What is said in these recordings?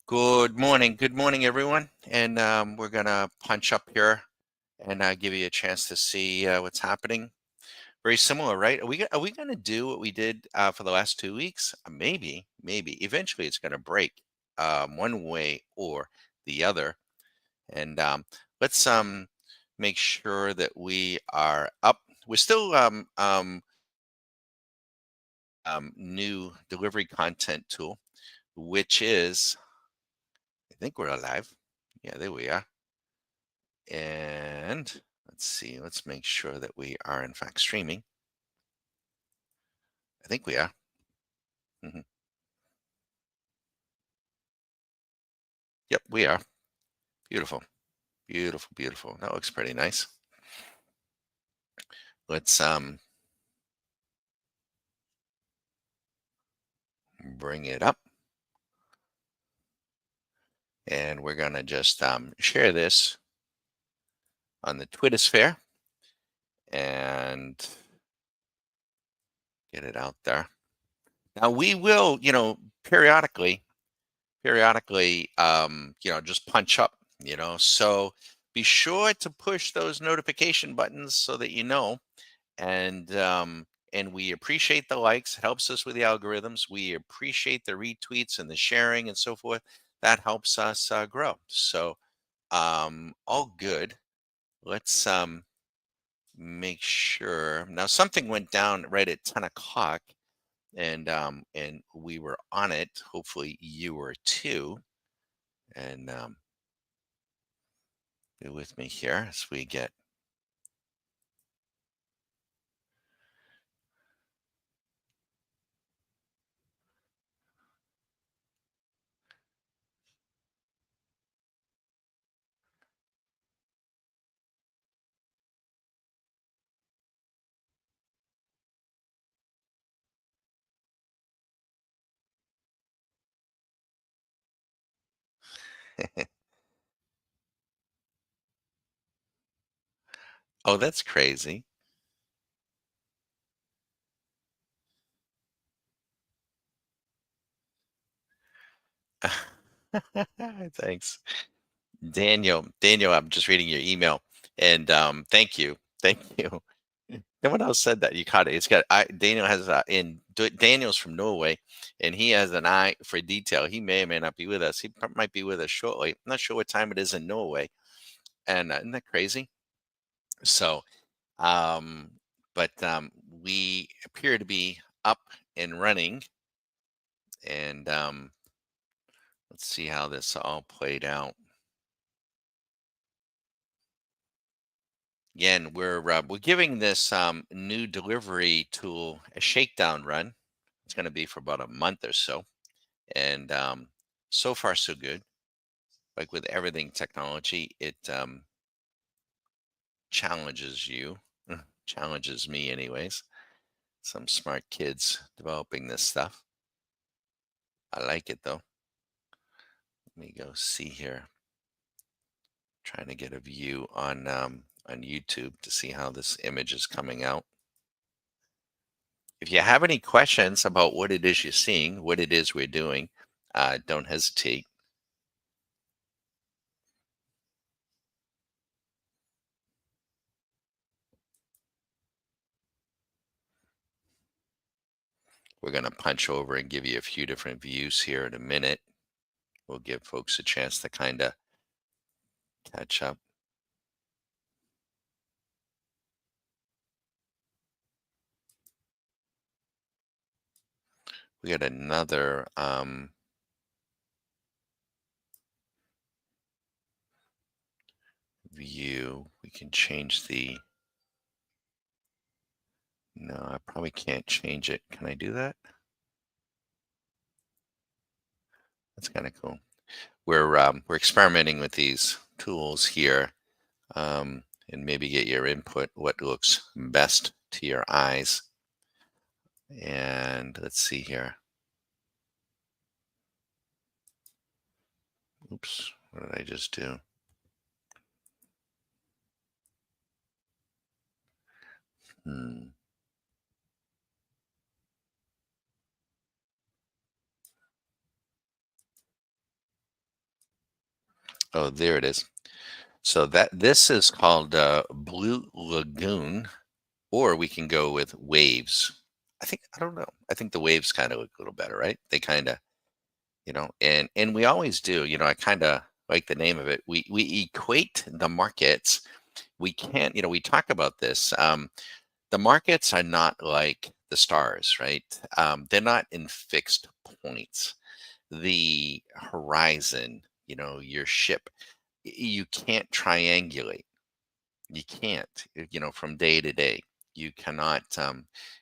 Good morning, everyone. And we're gonna punch up here and give you a chance to see what's happening. Very similar, right? Are we gonna do what we did for the last 2 weeks? Maybe, maybe. Eventually, it's gonna break one way or the other. And let's make sure that we are up. We're still new delivery content tool, which is I think we're alive. Yeah, there we are. And let's see, let's make sure that we are in fact streaming. I think we are. Mhm. Yep, we are. Beautiful. Beautiful, beautiful. That looks pretty nice. Let's bring it up and we're gonna just share this on the Twitter sphere and get it out there. Now we will, periodically just punch up, so be sure to push those notification buttons so that you know and we appreciate the likes. It helps us with the algorithms. We appreciate the retweets and the sharing and so forth. That helps us grow. So all good. Let's make sure. Now something went down right at 10 o'clock, and we were on it. Hopefully you were too. And be with me here as we get. Oh, that's crazy. Thanks. Daniel, I'm just reading your email, and thank you, thank you. No one else said that. You caught it. It's got. Daniel has Daniel's from Norway, and he has an eye for detail. He may or may not be with us. He might be with us shortly. I'm not sure what time it is in Norway, and isn't that crazy? So, um, but we appear to be up and running, and let's see how this all played out. Again, we're giving this new delivery tool a shakedown run. It's going to be for about a month or so, and so far so good. Like with everything technology, it challenges you, challenges me, anyways. Some smart kids developing this stuff. I like it though. Let me go see here. Trying to get a view on YouTube to see how this image is coming out. If you have any questions about what it is you're seeing, what it is we're doing, don't hesitate. We're going to punch over and give you a few different views here in a minute. We'll give folks a chance to kind of catch up. We got another view. We can change the. No, I probably can't change it. Can I do that? That's kind of cool. We're experimenting with these tools here, and maybe get your input. What looks best to your eyes? And let's see here. Oops, what did I just do? Hmm. Oh, there it is. So this is called Blue Lagoon, or we can go with Waves. I don't know. I think the Waves kind of look a little better, right? They kind of, and we always do. I kind of like the name of it. We equate the markets. We can't, we talk about this. The markets are not like the stars, right? They're not in fixed points. The horizon, your ship, you can't triangulate. You can't, from day to day. You cannot,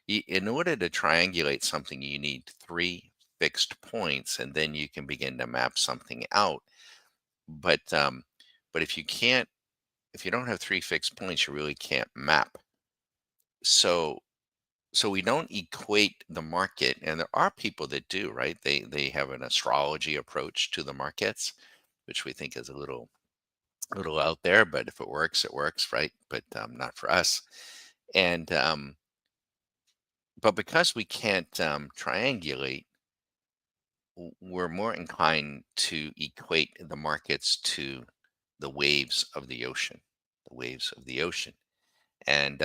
in order to triangulate something, you need three fixed points, and then you can begin to map something out. But, but if you don't have three fixed points, you really can't map. So, so we don't equate the market, and there are people that do, right? They have an astrology approach to the markets, which we think is a little out there, but if it works, right? But not for us. And but because we can't triangulate, we're more inclined to equate the markets to the waves of the ocean, the waves of the ocean. And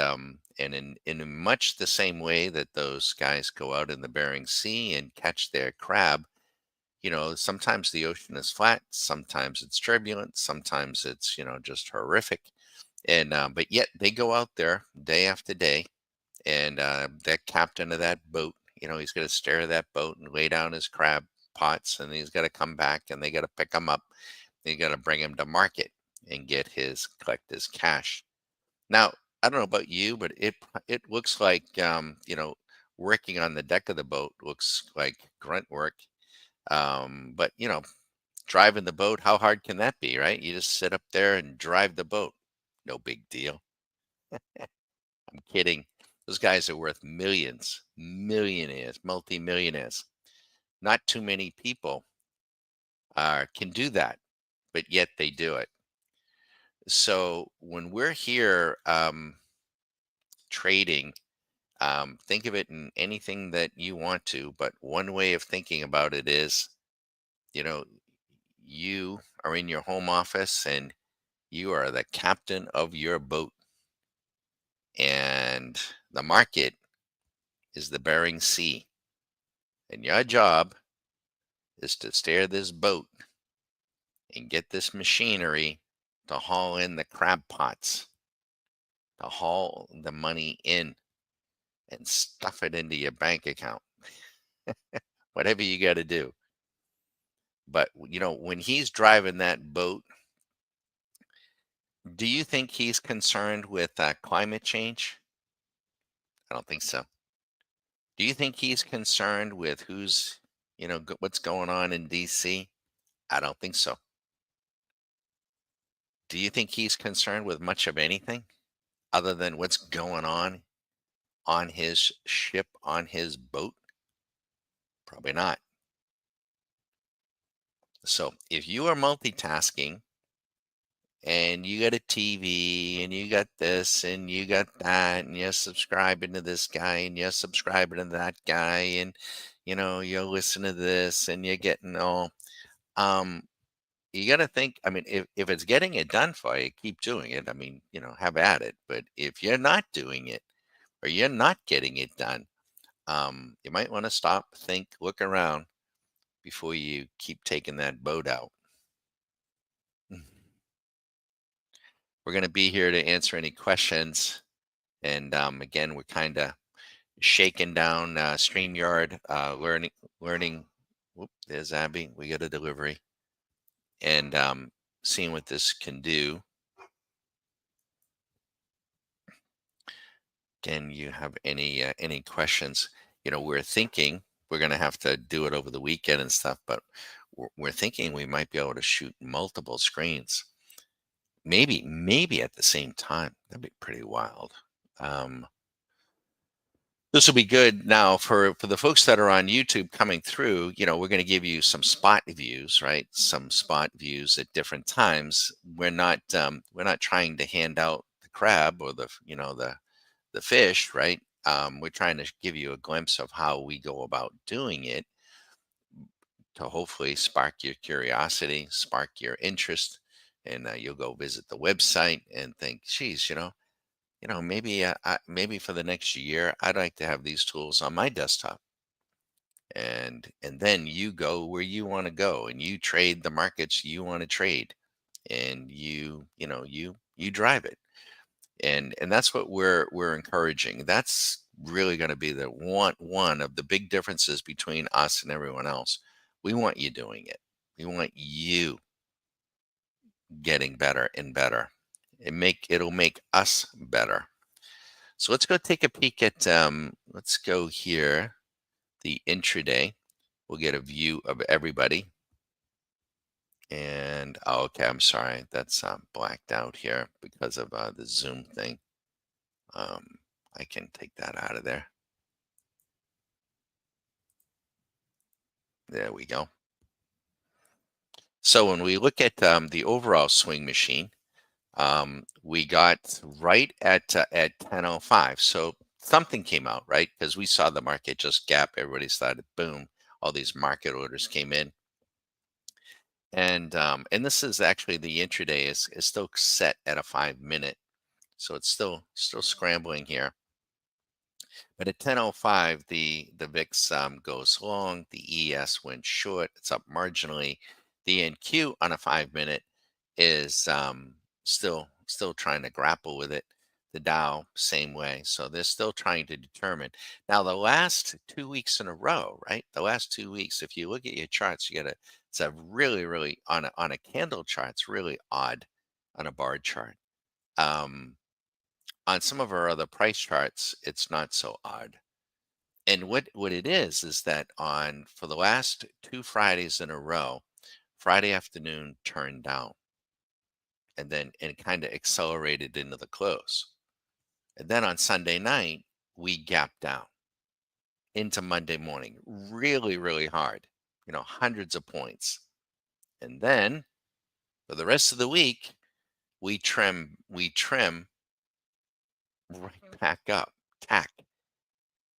in much the same way that those guys go out in the Bering Sea and catch their crab, sometimes the ocean is flat, sometimes it's turbulent, sometimes it's just horrific. And but yet they go out there day after day, and that captain of that boat, he's going to stare at that boat and lay down his crab pots, and he's got to come back, and they got to pick him up. They got to bring him to market and collect his cash. Now, I don't know about you, but it looks like working on the deck of the boat looks like grunt work. But driving the boat, how hard can that be, right? You just sit up there and drive the boat. No big deal. I'm kidding. Those guys are worth millions, millionaires, multimillionaires. Not too many people can do that, but yet they do it. So when we're here trading, think of it in anything that you want to, but one way of thinking about it is, you know, you are in your home office and you are the captain of your boat, and the market is the Bering Sea. And your job is to steer this boat and get this machinery to haul in the crab pots, to haul the money in and stuff it into your bank account, whatever you got to do. But, when he's driving that boat, do you think he's concerned with climate change? I don't think so. Do you think he's concerned with what's going on in DC? I don't think so. Do you think he's concerned with much of anything other than what's going on his ship, on his boat? Probably not. So if you are multitasking and you got a TV and you got this and you got that and you're subscribing to this guy and you're subscribing to that guy and you're listening to this and you're getting all um you got to think, I mean, if it's getting it done for you, keep doing it. I mean, have at it. But if you're not doing it or you're not getting it done, you might want to stop, think, look around before you keep taking that boat out. Mm. We're going to be here to answer any questions. And again, we're kind of shaking down StreamYard, learning. Whoop, there's Abby. We got a delivery. And seeing what this can do. Again, you have any questions? We're thinking we're going to have to do it over the weekend and stuff, but we're thinking we might be able to shoot multiple screens, maybe at the same time. That'd be pretty wild. Um, this will be good now for the folks that are on YouTube coming through. We're going to give you some spot views, right? Some spot views at different times. We're not trying to hand out the crab or the fish, right? We're trying to give you a glimpse of how we go about doing it to hopefully spark your curiosity, spark your interest, and you'll go visit the website and think, geez, maybe maybe for the next year, I'd like to have these tools on my desktop. And then you go where you want to go, and you trade the markets you want to trade, and you drive it. And that's what we're encouraging. That's really going to be the one of the big differences between us and everyone else. We want you doing it. We want you getting better and better. It'll make us better. So let's go take a peek at let's go here, the intraday. We'll get a view of everybody. And oh, okay, I'm sorry, that's blacked out here because of the Zoom thing. I can take that out of there. There we go. So when we look at the overall swing machine, we got right at 10:05. So something came out, right? Because we saw the market just gap. Everybody started boom. All these market orders came in, and this is actually the intraday is still set at a 5 minute, so it's still scrambling here. But at 10:05, the VIX goes long, the ES went short, it's up marginally. The NQ on a 5 minute is still trying to grapple with it. The Dow, same way. So they're still trying to determine. Now, the last 2 weeks in a row, right? The last 2 weeks, if you look at your charts, it's a really, really on a candle chart, it's really odd on a bar chart. On some of our other price charts, it's not so odd. And what it is that on for the last 2 Fridays in a row, Friday afternoon turned down, and then it kind of accelerated into the close. And then on Sunday night, we gapped down into Monday morning, really, really hard, hundreds of points. And then for the rest of the week, we trim right back up, tack.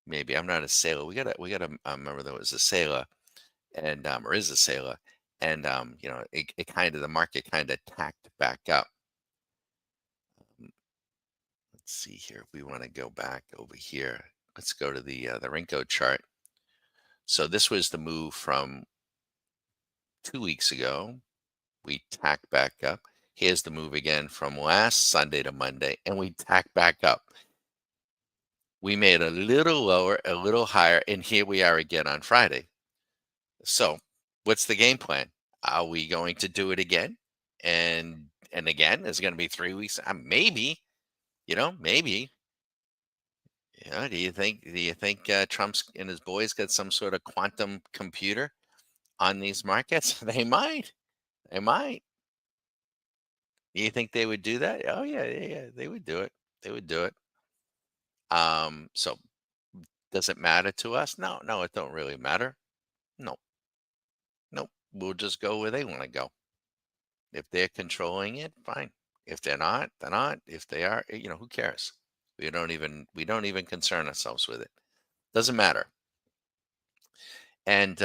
Maybe I'm not a sailor. We gotta remember there was a sailor, and or is a sailor, and it kind of the market kind of tacked back up. Um, Let's see here. If we want to go back over here, let's go to the Renko chart. So this was the move from 2 weeks ago. We tack back up. Here's the move again from last Sunday to Monday, and we tack back up. We made a little lower, a little higher, and here we are again on Friday. So, what's the game plan? Are we going to do it again? And again, is it going to be 3 weeks? Maybe, maybe. Do you think Trump's and his boys got some sort of quantum computer on these markets? They might. They might. Do you think they would do that? Oh yeah, yeah, yeah. They would do it. They would do it. So does it matter to us? No, no, it don't really matter. No, nope. We'll just go where they want to go. If they're controlling it, fine. If they're not, they're not. If they are, who cares? We don't even concern ourselves with it. Doesn't matter. And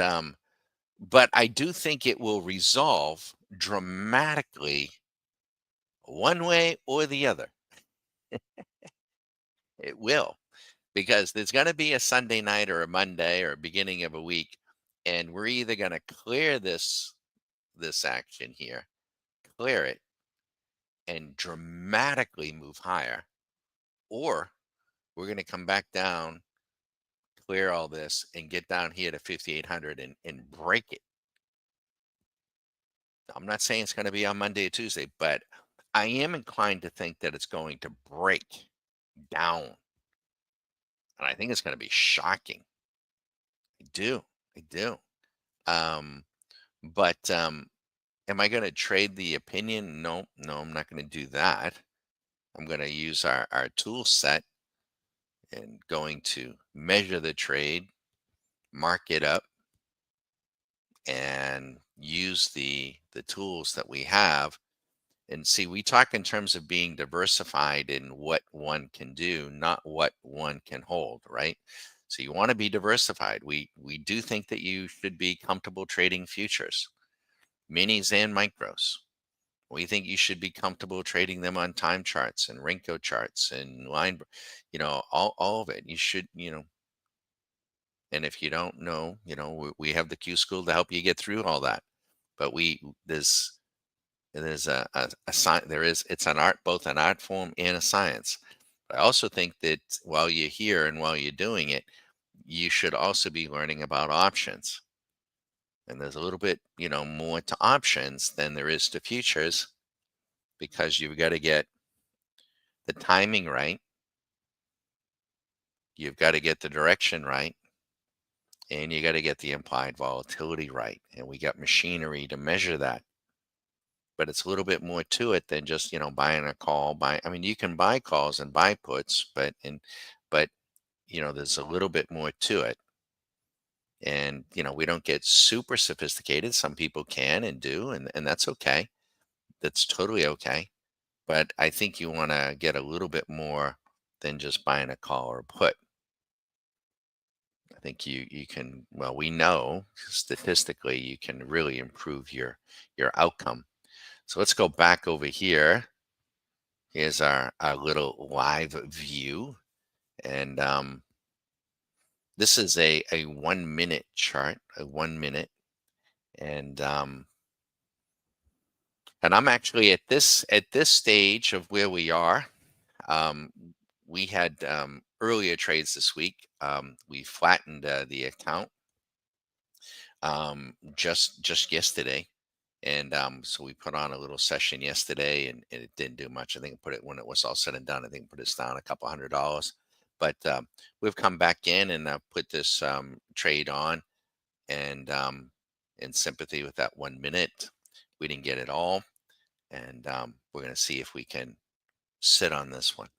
but I do think it will resolve dramatically one way or the other. It will, because there's going to be a Sunday night or a Monday or a beginning of a week, and we're either going to clear this action here, clear it, and dramatically move higher, or we're going to come back down, clear all this, and get down here to 5,800 and break it. I'm not saying it's going to be on Monday or Tuesday, but I am inclined to think that it's going to break down. And I think it's going to be shocking. I do. I do. Um, but am I going to trade the opinion? No, no, I'm not going to do that. I'm going to use our tool set and going to measure the trade, mark it up, and use the tools that we have. And see, we talk in terms of being diversified in what one can do, not what one can hold, right? So you want to be diversified. We do think that you should be comfortable trading futures, minis and micros. We think you should be comfortable trading them on time charts and Renko charts and all of it. You should, and if you don't know, we have the Q school to help you get through all that. But there's a science. It's an art, both an art form and a science. I also think that while you're here and while you're doing it, you should also be learning about options. And there's a little bit, more to options than there is to futures, because you've got to get the timing right. You've got to get the direction right, and you got to get the implied volatility right. And we got machinery to measure that. But it's a little bit more to it than just, buying a call. I mean, you can buy calls and buy puts, but there's a little bit more to it. And, we don't get super sophisticated. Some people can and do, and that's okay. That's totally okay. But I think you want to get a little bit more than just buying a call or a put. I think you can, well, we know statistically you can really improve your outcome. So let's go back over here. Here's our little live view. And this is a 1 minute chart, a 1 minute. And I'm actually at this stage of where we are. Um, we had earlier trades this week. We flattened the account just yesterday, and so we put on a little session yesterday, and it didn't do much. I think put it when it was all said and done. I think put us down a couple $100, but we've come back in and put this trade on, and in sympathy with that 1 minute, we didn't get it all, and we're going to see if we can sit on this one.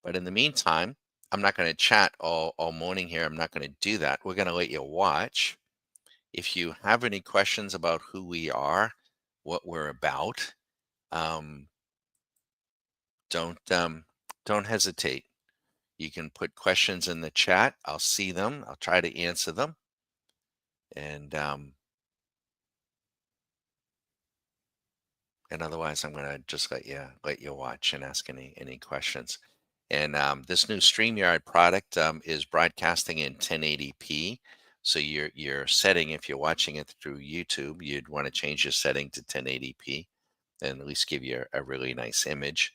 But in the meantime, I'm not going to chat all morning here. I'm not going to do that. We're going to let you watch. If you have any questions about who we are, what we're about, um, don't hesitate. You can put questions in the chat. I'll see them. I'll try to answer them. And otherwise, I'm gonna just let you watch and ask any questions. And this new StreamYard product is broadcasting in 1080p. So your setting, if you're watching it through YouTube, you'd want to change your setting to 1080p and at least give you a really nice image.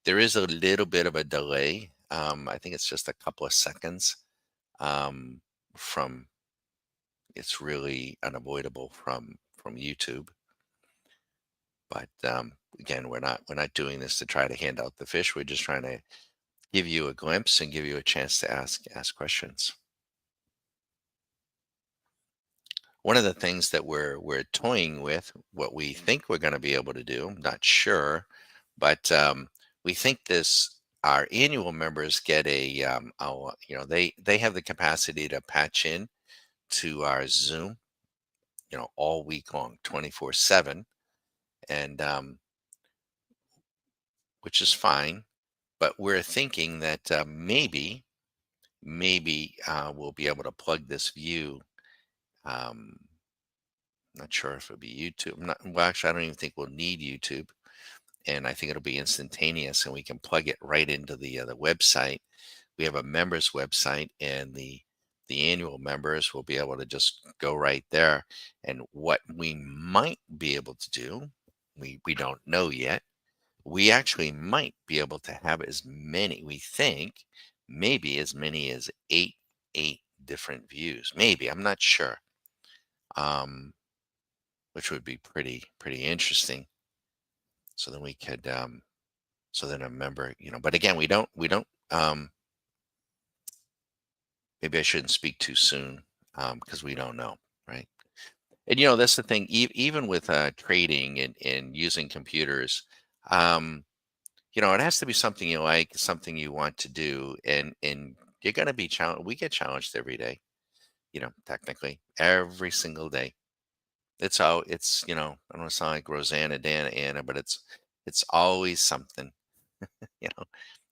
There is a little bit of a delay. I think it's just a couple of seconds um, from. It's really unavoidable from YouTube. But again, we're not doing this to try to hand out the fish. We're just trying to give you a glimpse and give you a chance to ask questions. One of the things that we're toying with, what we think we're going to be able to do, I'm not sure, but we think this our annual members get they have the capacity to patch in to our Zoom, all week long, 24/7, and which is fine. But we're thinking that maybe we'll be able to plug this view. Um, Not sure if it'll be YouTube. Well, actually, I don't even think we'll need YouTube, and I think it'll be instantaneous, and we can plug it right into the website. We have a members website, and the annual members will be able to just go right there. And what we might be able to do, we don't know yet. We actually might be able to have as many. We think maybe as many as eight different views. Maybe, I'm not sure. Um, which would be pretty interesting. So then we could so then a member, but again, we don't maybe I shouldn't speak too soon, because we don't know, right? And that's the thing. Even with trading and using computers, um, it has to be something you like, something you want to do, and you're going to be challenged. We get challenged every day, technically every single day. I don't want to sound like Rosanna, Dana, Anna, but it's always something. you know,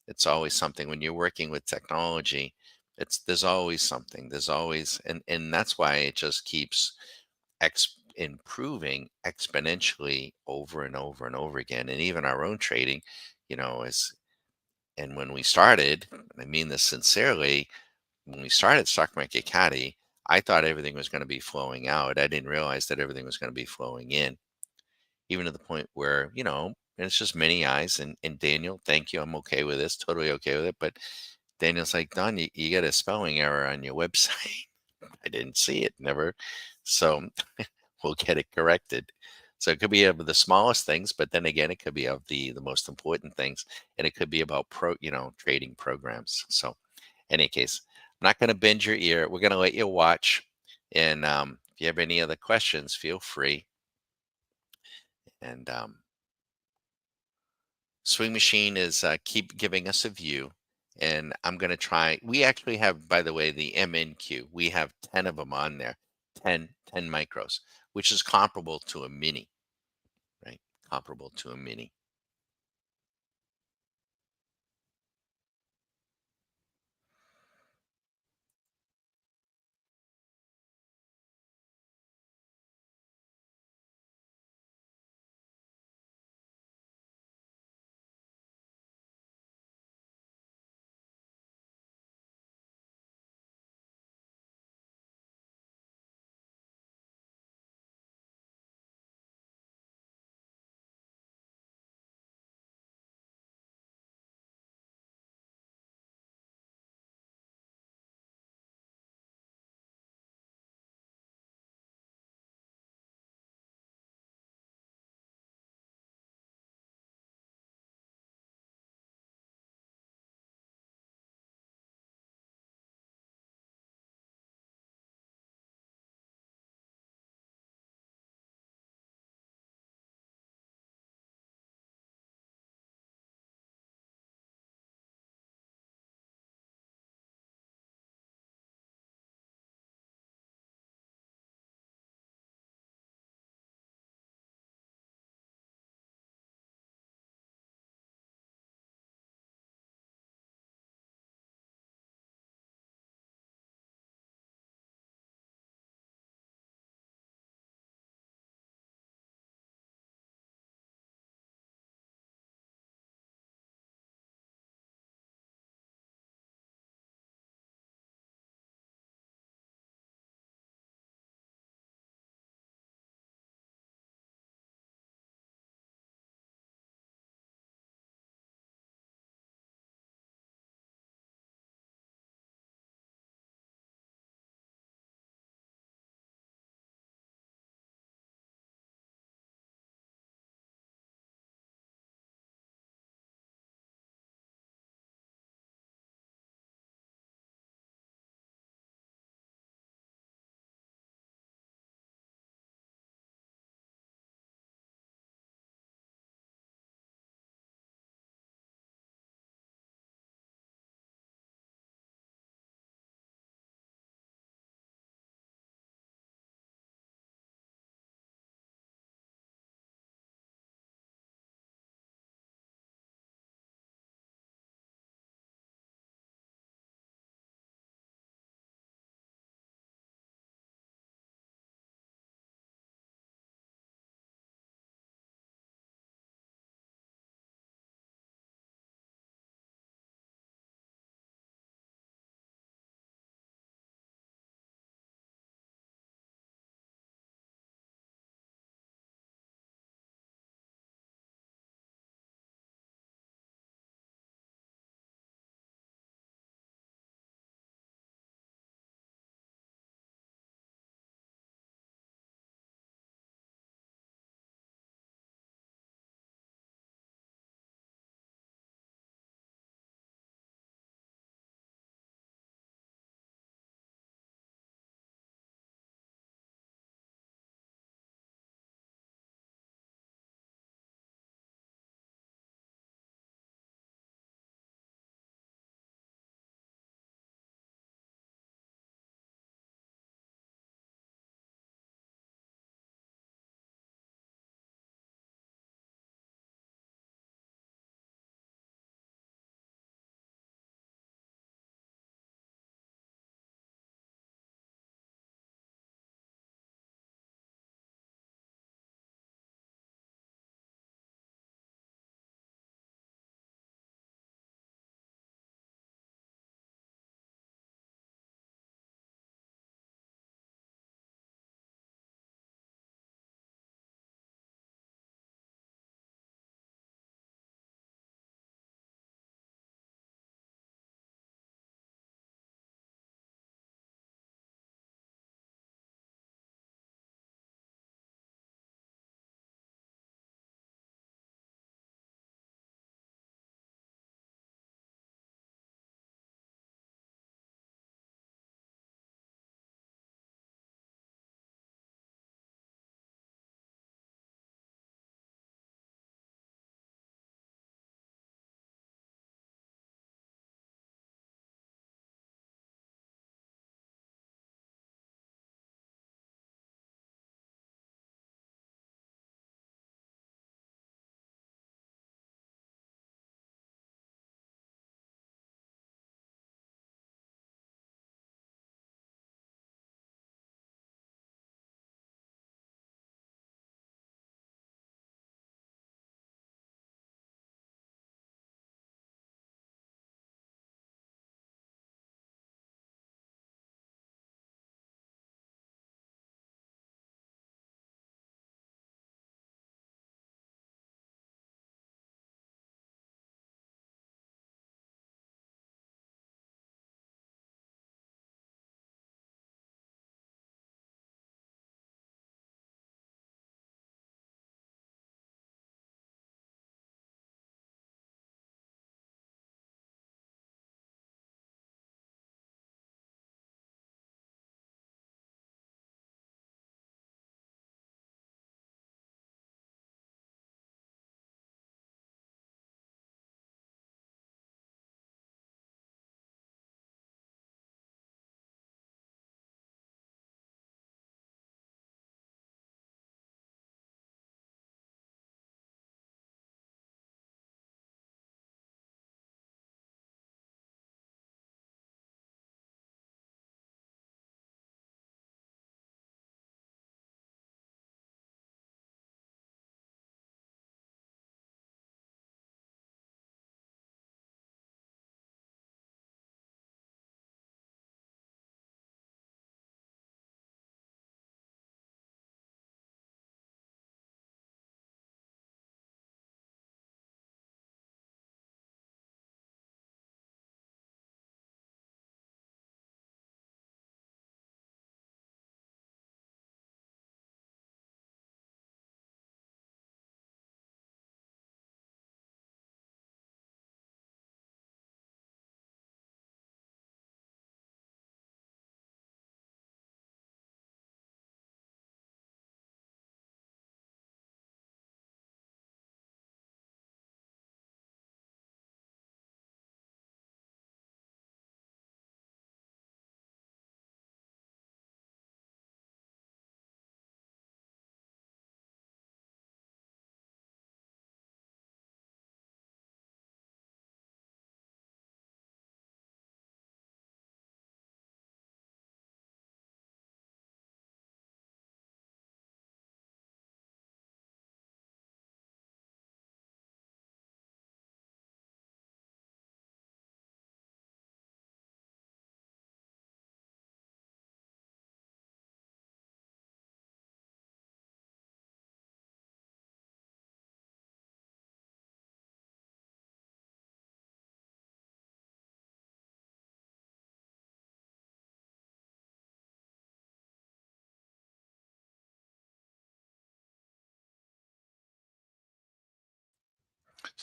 it's always something when you're working with technology. There's always something. There's always, and that's why it just keeps improving exponentially over and over and over again. And even our own trading, is and when we started, I mean this sincerely, when we started Stock Market Caddy, I thought everything was going to be flowing out. I didn't realize that everything was going to be flowing in, even to the point where, and it's just many eyes. And Daniel, thank you. I'm okay with this, totally okay with it. But Daniel's like, Don, you got a spelling error on your website. I didn't see it, never. So we'll get it corrected. So it could be of the smallest things, but then again, it could be of the most important things, and it could be about trading programs. So, in any case, I'm not going to bend your ear. We're going to let you watch, and if you have any other questions, feel free. And Swing Machine is keep giving us a view, and I'm going to try. We actually have, by the way, the MNQ. We have 10 of them on there, 10 micros, which is comparable to a mini, right? Comparable to a mini.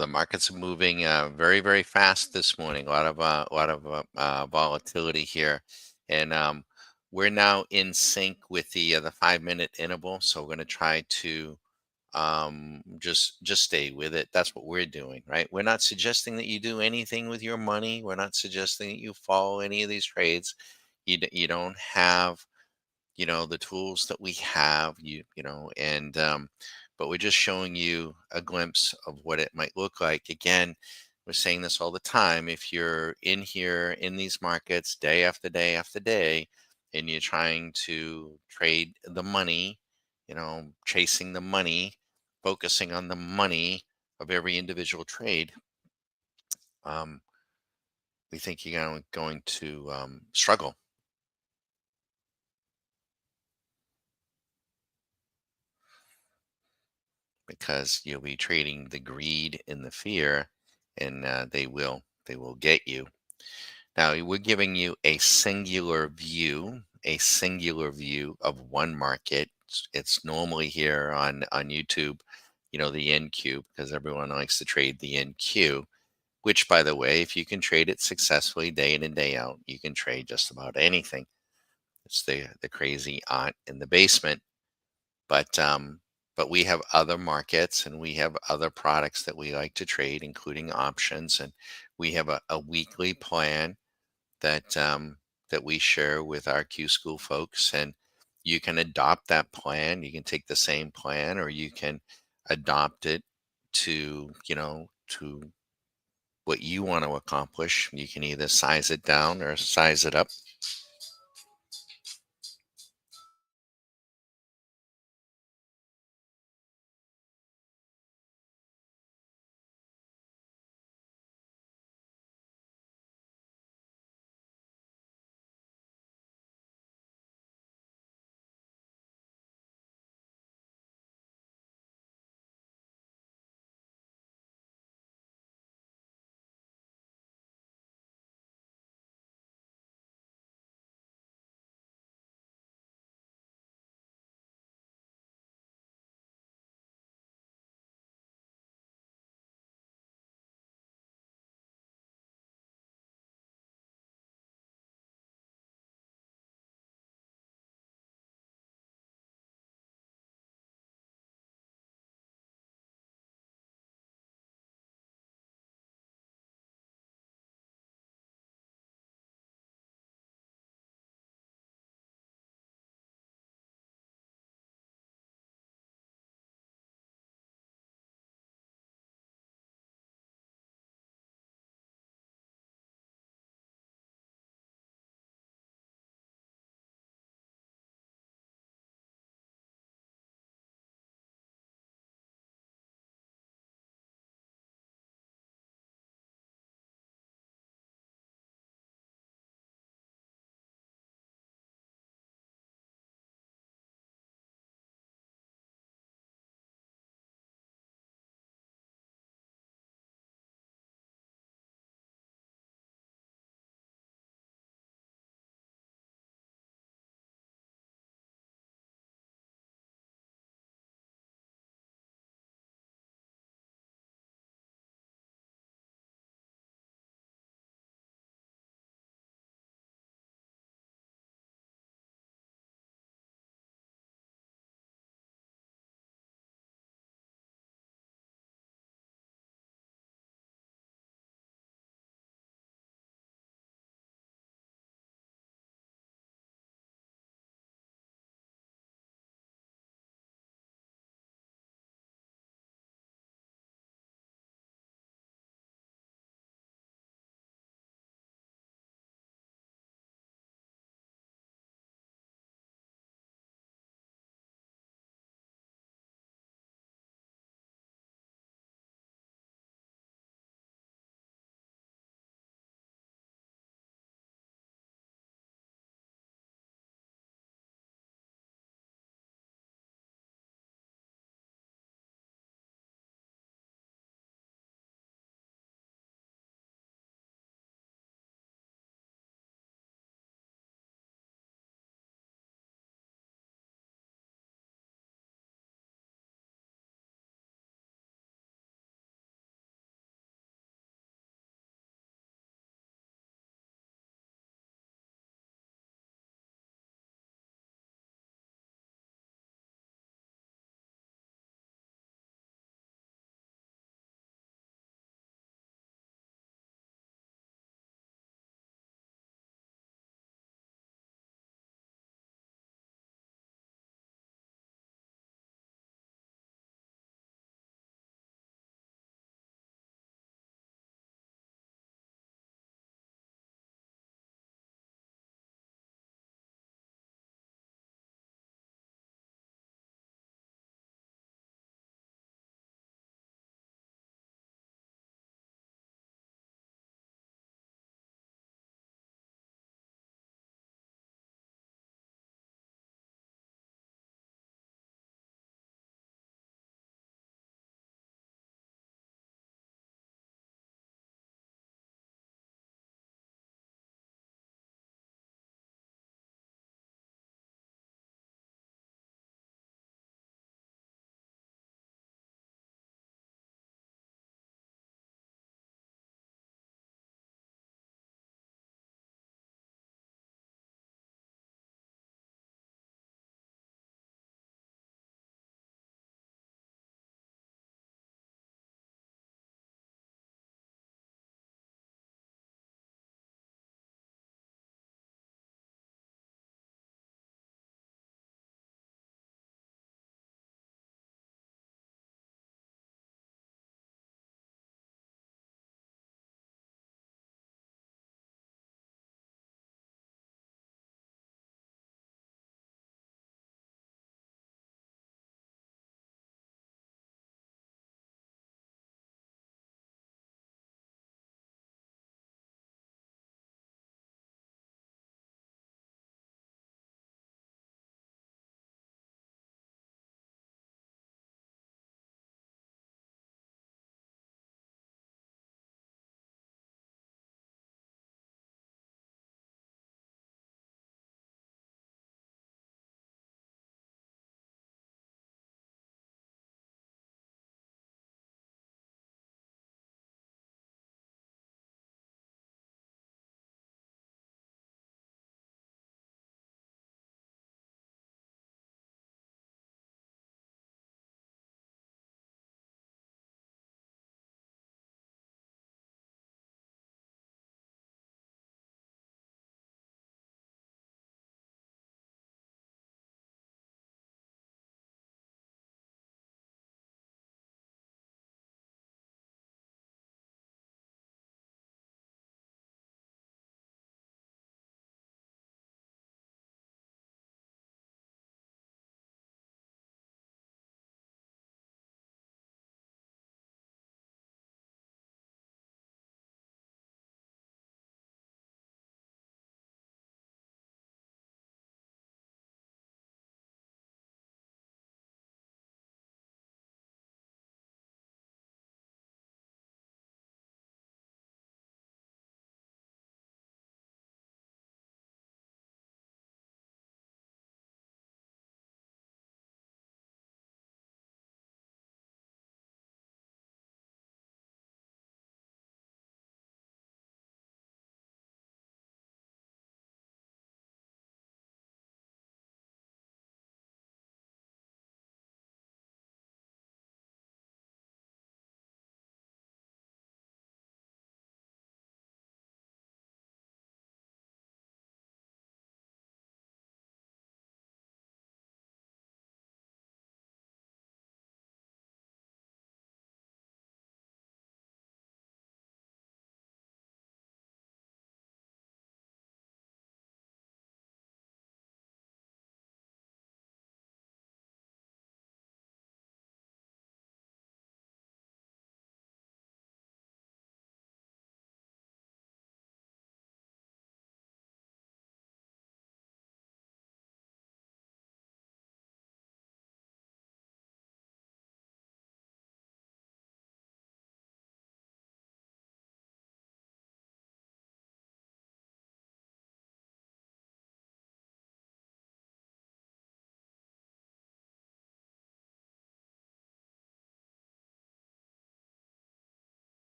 So the markets are moving very, very fast this morning. A lot of volatility here, and we're now in sync with the 5 minute interval. So we're going to try to just stay with it. That's what we're doing, right? We're not suggesting that you do anything with your money. We're not suggesting that you follow any of these trades. You don't have the tools that we have, and but we're just showing you a glimpse of what it might look like. Again, we're saying this all the time. If you're in here in these markets day after day after day, and you're trying to trade the money, chasing the money, focusing on the money of every individual trade, um, we think you're going to struggle, because you'll be trading the greed and the fear, and they will get you. Now we're giving you a singular view of one market. It's normally here on YouTube, the NQ, because everyone likes to trade the NQ. Which, by the way, if you can trade it successfully day in and day out, you can trade just about anything. It's the crazy aunt in the basement. But we have other markets, and we have other products that we like to trade, including options, and we have a weekly plan that we share with our Q School folks, and you can adopt that plan. You can take the same plan, or you can adopt it to what you want to accomplish. You can either size it down or size it up.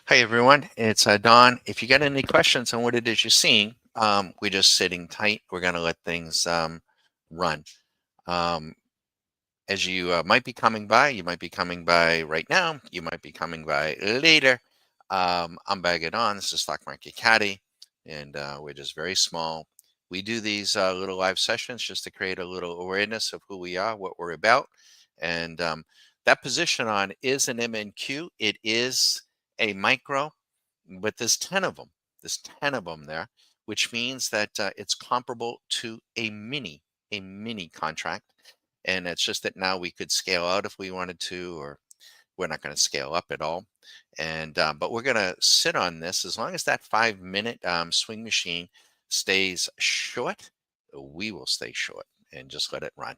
Hi, everyone. It's Don. If you got any questions on what it is you're seeing, we're just sitting tight. We're going to let things run. Um, as you might be coming by, you might be coming by right now, you might be coming by later. I'm Bag It On. This is Stock Market Caddy, and we're just very small. We do these little live sessions just to create a little awareness of who we are, what we're about. And that position on is an MNQ. It is a micro, but there's 10 of them. There's 10 of them there, which means that it's comparable to a mini contract. And it's just that now we could scale out if we wanted to, or we're not going to scale up at all. And but we're going to sit on this as long as that 5 minute swing machine stays short. We will stay short and just let it run.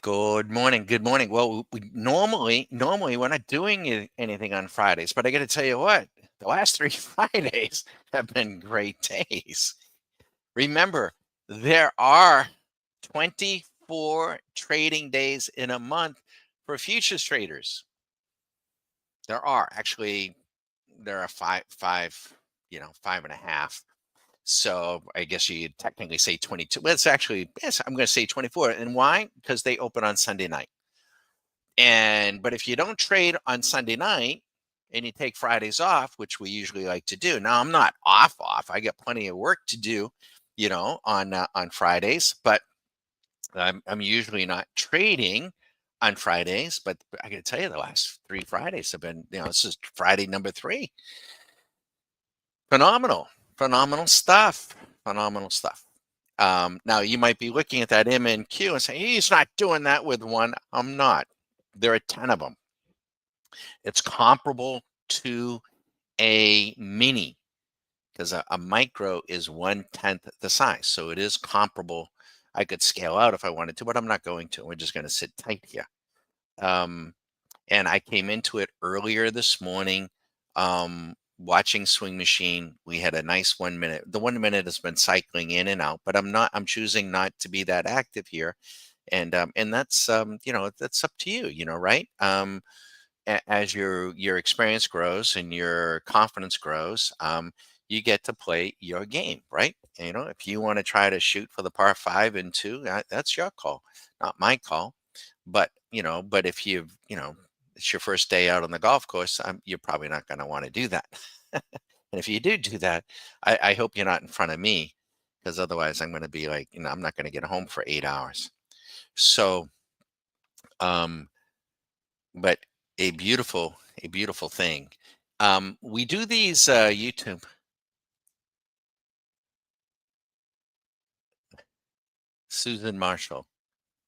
Good morning. Good morning. Well, normally we're not doing anything on Fridays, but I got to tell you what, the last three Fridays have been great days. Remember, there are 24 trading days in a month for futures traders. There are actually there are five and a half. So I guess you technically say 22. Well, it's actually yes, I'm going to say 24. And why? Because they open on Sunday night. And but if you don't trade on Sunday night and you take Fridays off, which we usually like to do. Now I'm not off. I got plenty of work to do, on Fridays, but I'm usually not trading on Fridays. But I got to tell you, the last three Fridays have been, this is Friday number three. Phenomenal, phenomenal stuff. Phenomenal stuff. Now you might be looking at that MNQ and saying he's not doing that with one. I'm not. There are 10 of them. It's comparable to a mini because a micro is 1/10 the size. So it is comparable. I could scale out if I wanted to, but I'm not going to. We're just going to sit tight here. Um, and I came into it earlier this morning, watching Swing Machine. We had a nice 1 minute. The 1 minute has been cycling in and out, but I'm choosing not to be that active here. And that's that's up to you, right? As your experience grows and your confidence grows, you get to play your game, right? If you want to try to shoot for the par five and two, that's your call, not my call. But if it's your first day out on the golf course, you're probably not going to want to do that. And if you do that, I hope you're not in front of me, because otherwise I'm going to be like, I'm not going to get home for 8 hours. So, um, but a beautiful thing. We do these YouTube. Susan Marshall.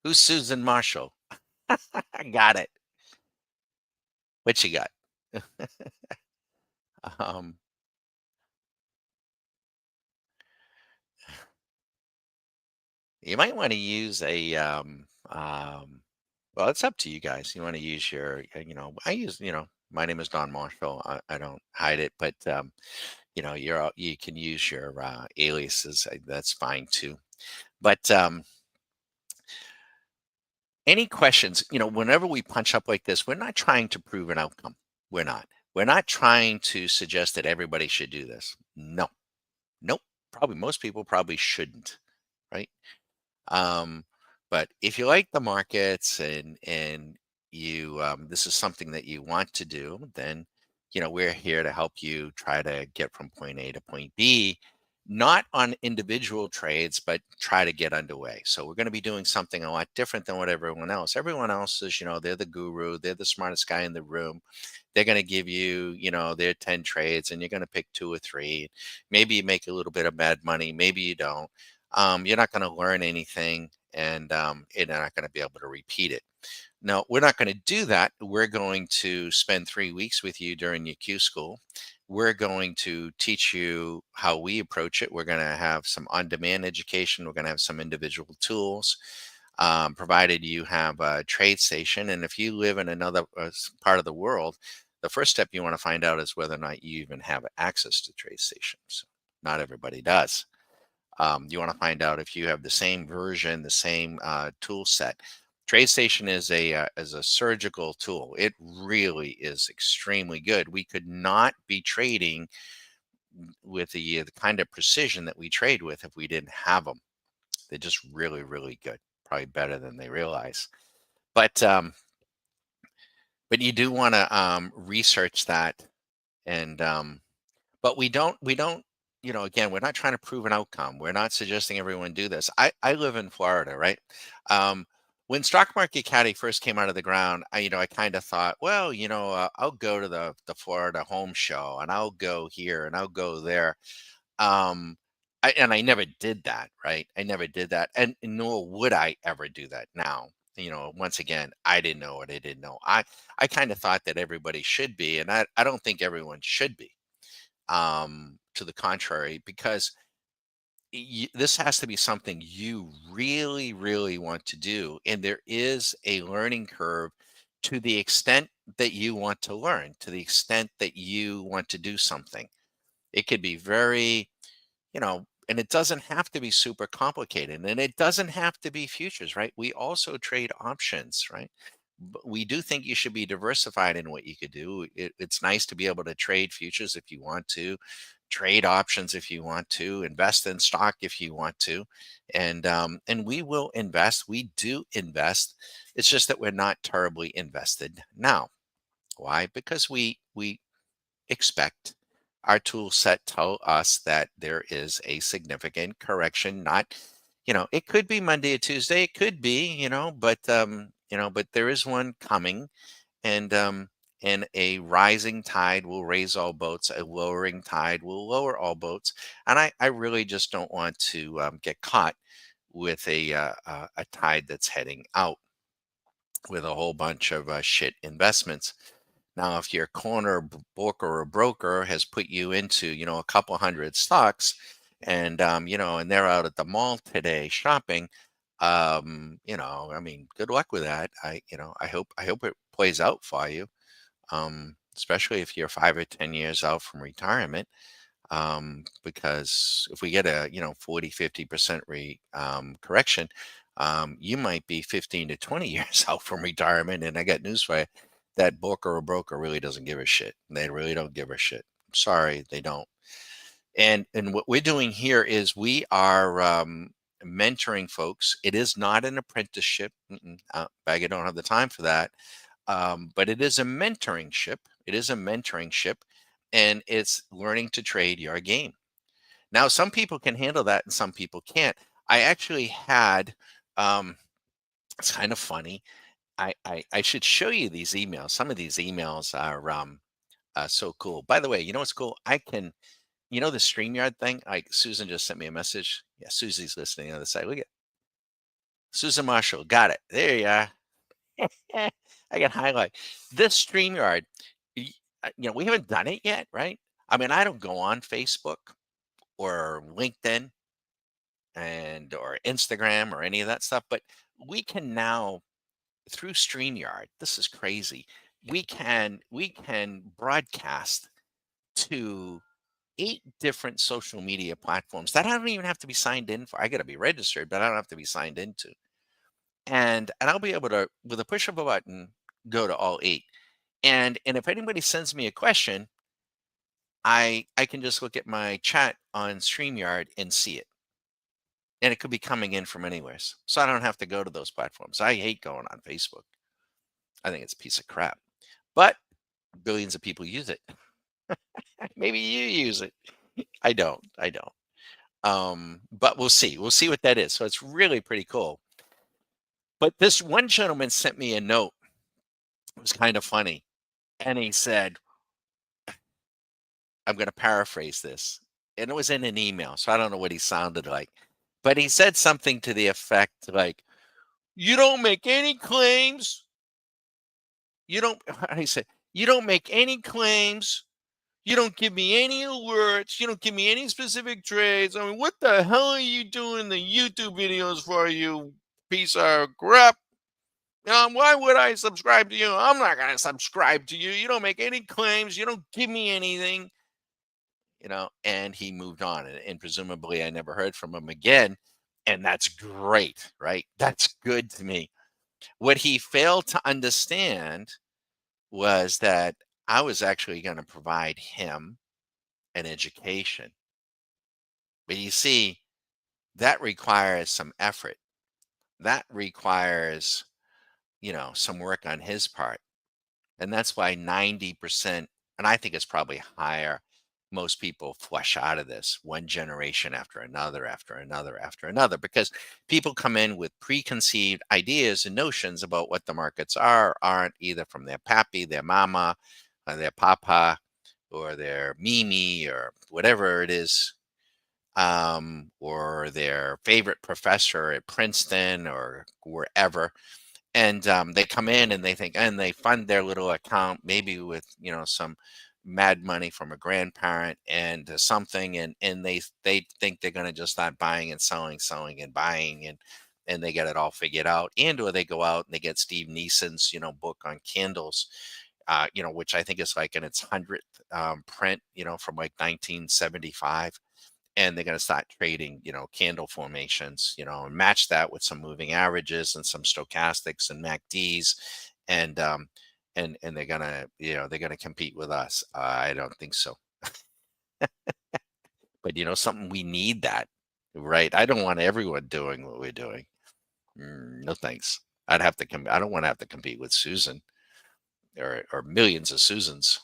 Who's Susan Marshall? I got it. What you got? um, you might want to use well, it's up to you guys. You want to use I use, my name is Don Marshall. I don't hide it, but you can use your aliases. That's fine too. But any questions, whenever we punch up like this, we're not trying to prove an outcome. We're not. We're not trying to suggest that everybody should do this. No. Nope. Probably most people probably shouldn't, right? Um, but if you like the markets and you this is something that you want to do, then we're here to help you try to get from point A to point B, not on individual trades, but try to get underway. So we're going to be doing something a lot different than what everyone else. Everyone else is, they're the guru, they're the smartest guy in the room. They're going to give you, their 10 trades, and you're going to pick two or three. Maybe you make a little bit of bad money, maybe you don't. You're not going to learn anything, and you're not going to be able to repeat it. No, we're not going to do that. We're going to spend 3 weeks with you during your Q school. We're going to teach you how we approach it. We're going to have some on-demand education. We're going to have some individual tools, provided you have a trade station. And if you live in another part of the world, the first step you want to find out is whether or not you even have access to trade stations. Not everybody does. You want to find out if you have the same version, the same tool set. TradeStation is a surgical tool. It really is extremely good. We could not be trading with the kind of precision that we trade with if we didn't have them. They're just really, really good. Probably better than they realize. But you do want to research that, and but we don't, again, we're not trying to prove an outcome. We're not suggesting everyone do this. I live in Florida, right? When Stock Market Caddy first came out of the ground, I kind of thought, well, I'll go to the Florida home show, and I'll go here and I'll go there. Um, and I never did that, right? I never did that, and nor would I ever do that now. Once again, I didn't know what I didn't know. I kind of thought that everybody should be, and I don't think everyone should be. To the contrary, because this has to be something you really, really want to do. And there is a learning curve to the extent that you want to learn, to the extent that you want to do something. It could be very, and it doesn't have to be super complicated, and it doesn't have to be futures, right? We also trade options, right? But we do think you should be diversified in what you could do. It's nice to be able to trade futures if you want to, trade options if you want to, invest in stock if you want to, and we will invest. We do invest. It's just that we're not terribly invested now. Why? Because we expect our tool set tell us that there is a significant correction. Not, it could be Monday or Tuesday, it could be, but there is one coming, and a rising tide will raise all boats, a lowering tide will lower all boats. And I really just don't want to get caught with a tide that's heading out with a whole bunch of shit investments. Now, if your broker or broker has put you into, a couple hundred stocks, and they're out at the mall today shopping, I mean, good luck with that. I hope it plays out for you. Especially if you're 5 or 10 years out from retirement. Because if we get a 40-50% correction, you might be 15 to 20 years out from retirement. And I got news for you: that broker really doesn't give a shit. They really don't give a shit. I'm sorry, they don't. And what we're doing here is we are mentoring folks. It is not an apprenticeship. Bag, I don't have the time for that. But it is a mentoring ship. It is a mentoring ship, and it's learning to trade your game. Now, some people can handle that, and some people can't. I actually had. It's kind of funny. I should show you these emails. Some of these emails are so cool. By the way, you know what's cool? I can, the StreamYard thing. Susan just sent me a message. Yeah, Susie's listening on the other side. Look at Susan Marshall. Got it. There you are. I can highlight this StreamYard. We haven't done it yet, right? I mean, I don't go on Facebook or LinkedIn or Instagram or any of that stuff, but we can now, through StreamYard. This is crazy. We can broadcast to 8 different social media platforms that I don't even have to be signed in for. I got to be registered, but I don't have to be signed into. And I'll be able to, with a push of a button, go to all 8. And if anybody sends me a question, I can just look at my chat on StreamYard and see it. And it could be coming in from anywhere. So I don't have to go to those platforms. I hate going on Facebook. I think it's a piece of crap. But billions of people use it. Maybe you use it. I don't. I don't. But we'll see. We'll see what that is. So it's really pretty cool. But this one gentleman sent me a note. It was kind of funny. And he said, I'm going to paraphrase this. And it was in an email. So I don't know what he sounded like. But he said something to the effect like, you don't make any claims. You don't, he said, you don't make any claims. You don't give me any alerts. You don't give me any specific trades. I mean, what the hell are you doing the YouTube videos for, you piece of crap? Why would I subscribe to you? I'm not going to subscribe to you. You don't make any claims. You don't give me anything. And he moved on. And presumably I never heard from him again. And that's great, right? That's good to me. What he failed to understand was that I was actually going to provide him an education. But you see, that requires some effort. That requires, some work on his part. And that's why 90%, and I think it's probably higher, most people flush out of this one generation after another, after another, after another, because people come in with preconceived ideas and notions about what the markets aren't, either from their pappy, their mama, or their papa, or their mimi, or whatever it is, or their favorite professor at Princeton or wherever. And they come in and they think, and they fund their little account maybe with some mad money from a grandparent and something, and they think they're going to just start buying and selling and buying, and they get it all figured out, and or they go out and they get Steve Neeson's book on candles, which I think is like in its 100th print, from like 1975, and they're going to start trading, candle formations, and match that with some moving averages and some stochastics and MACDs, and they're gonna, they're gonna compete with us. I don't think so. But something, we need that, right? I don't want everyone doing what we're doing. No thanks. I'd have to come. I don't want to have to compete with Susan or millions of Susans.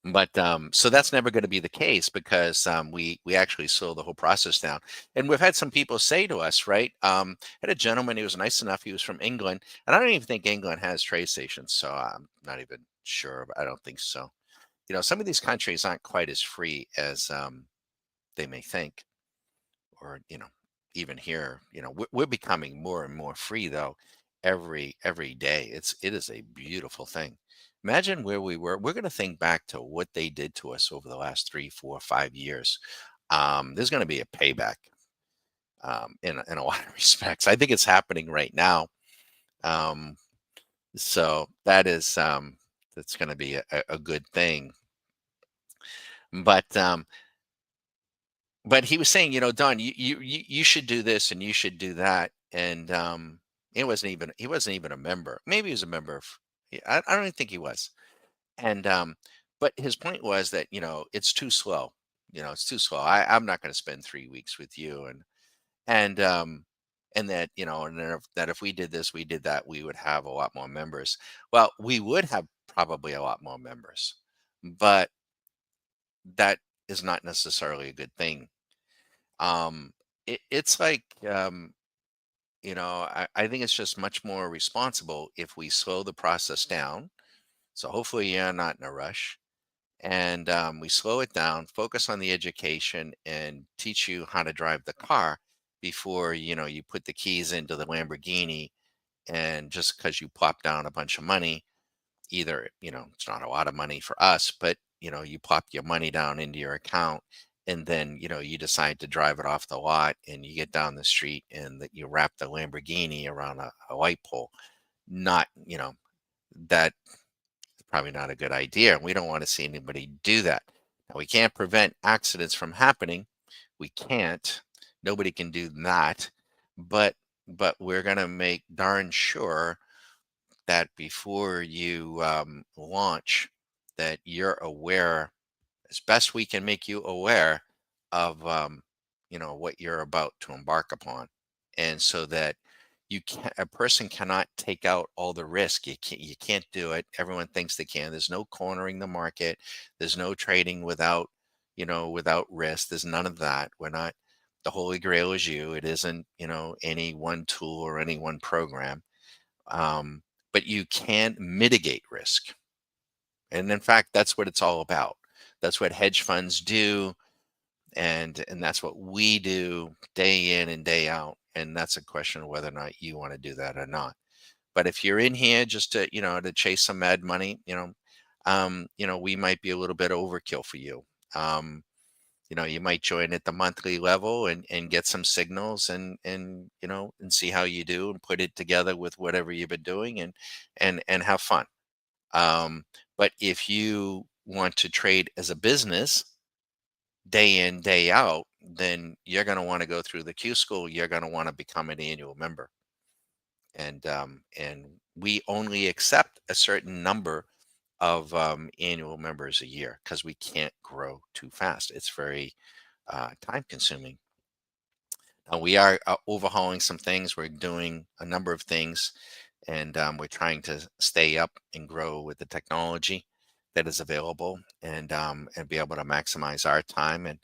But so that's never going to be the case, because we actually slow the whole process down. And we've had some people say to us, right? Had a gentleman, he was nice enough. He was from England, and I don't even think England has trade stations, so I'm not even sure. But I don't think so. Some of these countries aren't quite as free as they may think, or even here. We're becoming more and more free, though, every day. It is a beautiful thing. Imagine where we were. We're going to think back to what they did to us over the last 3 4 5 years. There's going to be a payback, in a lot of respects. I think it's happening right now. um, so that's going to be a good thing. But um, but he was saying, Don, you should do this and you should do that. And he wasn't even a member. Maybe he was a member of, yeah, I don't even think he was. And but his point was that, it's too slow. It's too slow. I'm not going to spend 3 weeks with you, and that, and then that if we did this, we did that, we would have a lot more members. Well, we would have probably a lot more members, but that is not necessarily a good thing. It's like, I think it's just much more responsible if we slow the process down. So hopefully you're not in a rush, and we slow it down, focus on the education, and teach you how to drive the car before you put the keys into the Lamborghini. And just because you plop down a bunch of money, either, it's not a lot of money for us, but you plop your money down into your account, and then you decide to drive it off the lot, and you get down the street and that you wrap the Lamborghini around a light pole. Not, that probably not a good idea, and we don't want to see anybody do that. Now, we can't prevent accidents from happening. We can't. Nobody can do that. But we're going to make darn sure that before you launch, that you're aware, as best we can make you aware of, what you're about to embark upon. And so that a person cannot take out all the risk. You can't do it. Everyone thinks they can. There's no cornering the market. There's no trading without risk. There's none of that. We're not, the holy grail is you. It isn't, any one tool or any one program. um, but you can mitigate risk. And in fact, that's what it's all about. That's what hedge funds do, and that's what we do day in and day out. And that's a question of whether or not you want to do that or not. But if you're in here just to chase some mad money, we might be a little bit overkill for you. Um, you might join at the monthly level and get some signals, and see how you do, and put it together with whatever you've been doing, and have fun. um, but if you want to trade as a business day in day out, then you're going to want to go through the Q school. You're going to want to become an annual member, and we only accept a certain number of annual members a year, because we can't grow too fast. It's very time consuming. We are overhauling some things. We're doing a number of things, and we're trying to stay up and grow with the technology that is available, and be able to maximize our time. And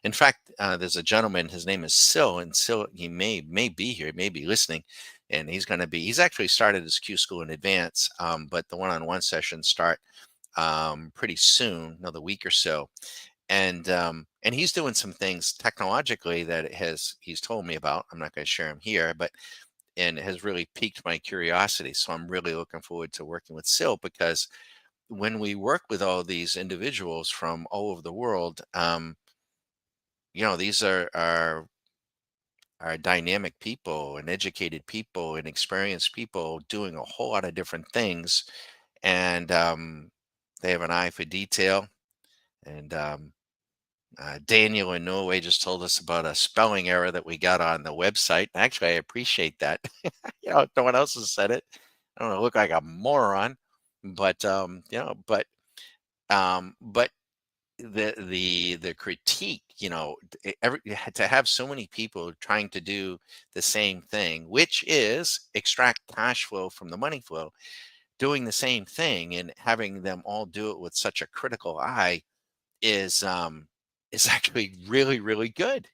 in fact, there's a gentleman. His name is Sil, and Sil, he may be here, may be listening, and he's actually started his Q school in advance, but the one-on-one sessions start pretty soon, another week or so. And he's doing some things technologically that he's told me about. I'm not going to share them here, but and has really piqued my curiosity. So I'm really looking forward to working with Sil, because when we work with all these individuals from all over the world, these are dynamic people and educated people and experienced people doing a whole lot of different things, and they have an eye for detail. And Daniel in Norway just told us about a spelling error that we got on the website. Actually, I appreciate that. No one else has said it. I don't want to look like a moron, but but the critique, to have so many people trying to do the same thing, which is extract cash flow from the money flow, doing the same thing and having them all do it with such a critical eye is actually really, really good.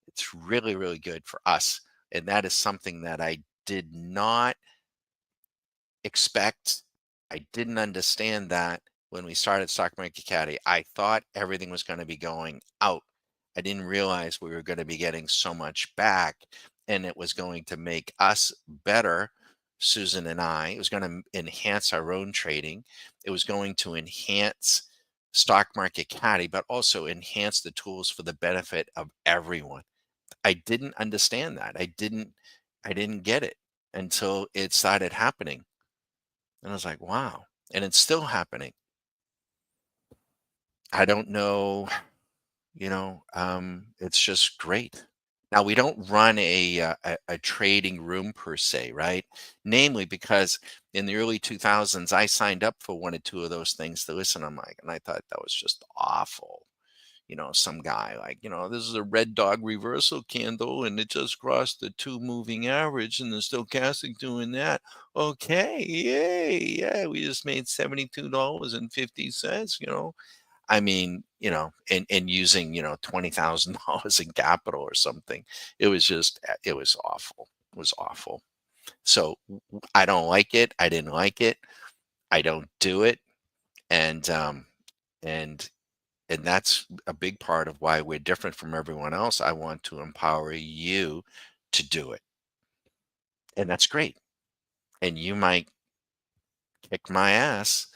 It's really, really good for us. And that is something that I did not expect. I didn't understand that when we started Stock Market Caddy. I thought everything was going to be going out. I didn't realize we were going to be getting so much back, and it was going to make us better, Susan and I. It was going to enhance our own trading. It was going to enhance Stock Market Caddy, but also enhance the tools for the benefit of everyone. I didn't understand that. I didn't get it until it started happening. And I was like, wow. And it's still happening. I don't know, it's just great. Now we don't run a trading room per se, right? Namely because in the early 2000s, I signed up for one or two of those things to listen. And I thought that was just awful. Some guy like, this is a red dog reversal candle and it just crossed the two moving average and the stochastic doing that. Okay, yay, yeah, we just made $72.50. I mean, and using, $20,000 in capital or something. It was awful. It was awful. So I don't like it. I didn't like it. I don't do it. And, and and that's a big part of why we're different from everyone else. I want to empower you to do it. And that's great. And you might kick my ass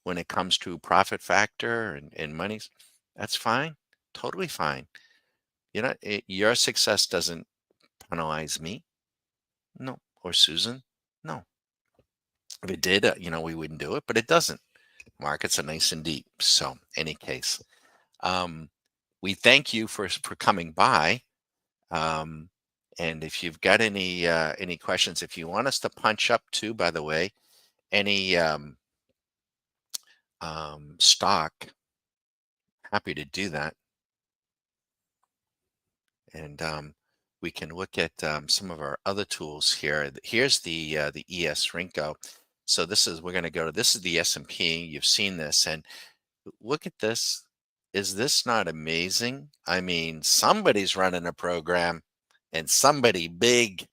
when it comes to profit factor and monies. That's fine. Totally fine. Your success doesn't penalize me. No. Or Susan. No. If it did, we wouldn't do it, but it doesn't. Markets are nice and deep. So, any case, um, we thank you for coming by. Um, and if you've got any questions, if you want us to punch up too, by the way, any stock, happy to do that. And we can look at some of our other tools here. Here's the ES Rinko. So we're going to go to, this is the S&P. You've seen this, and look at this. Is this not amazing? I mean, somebody's running a program and somebody big.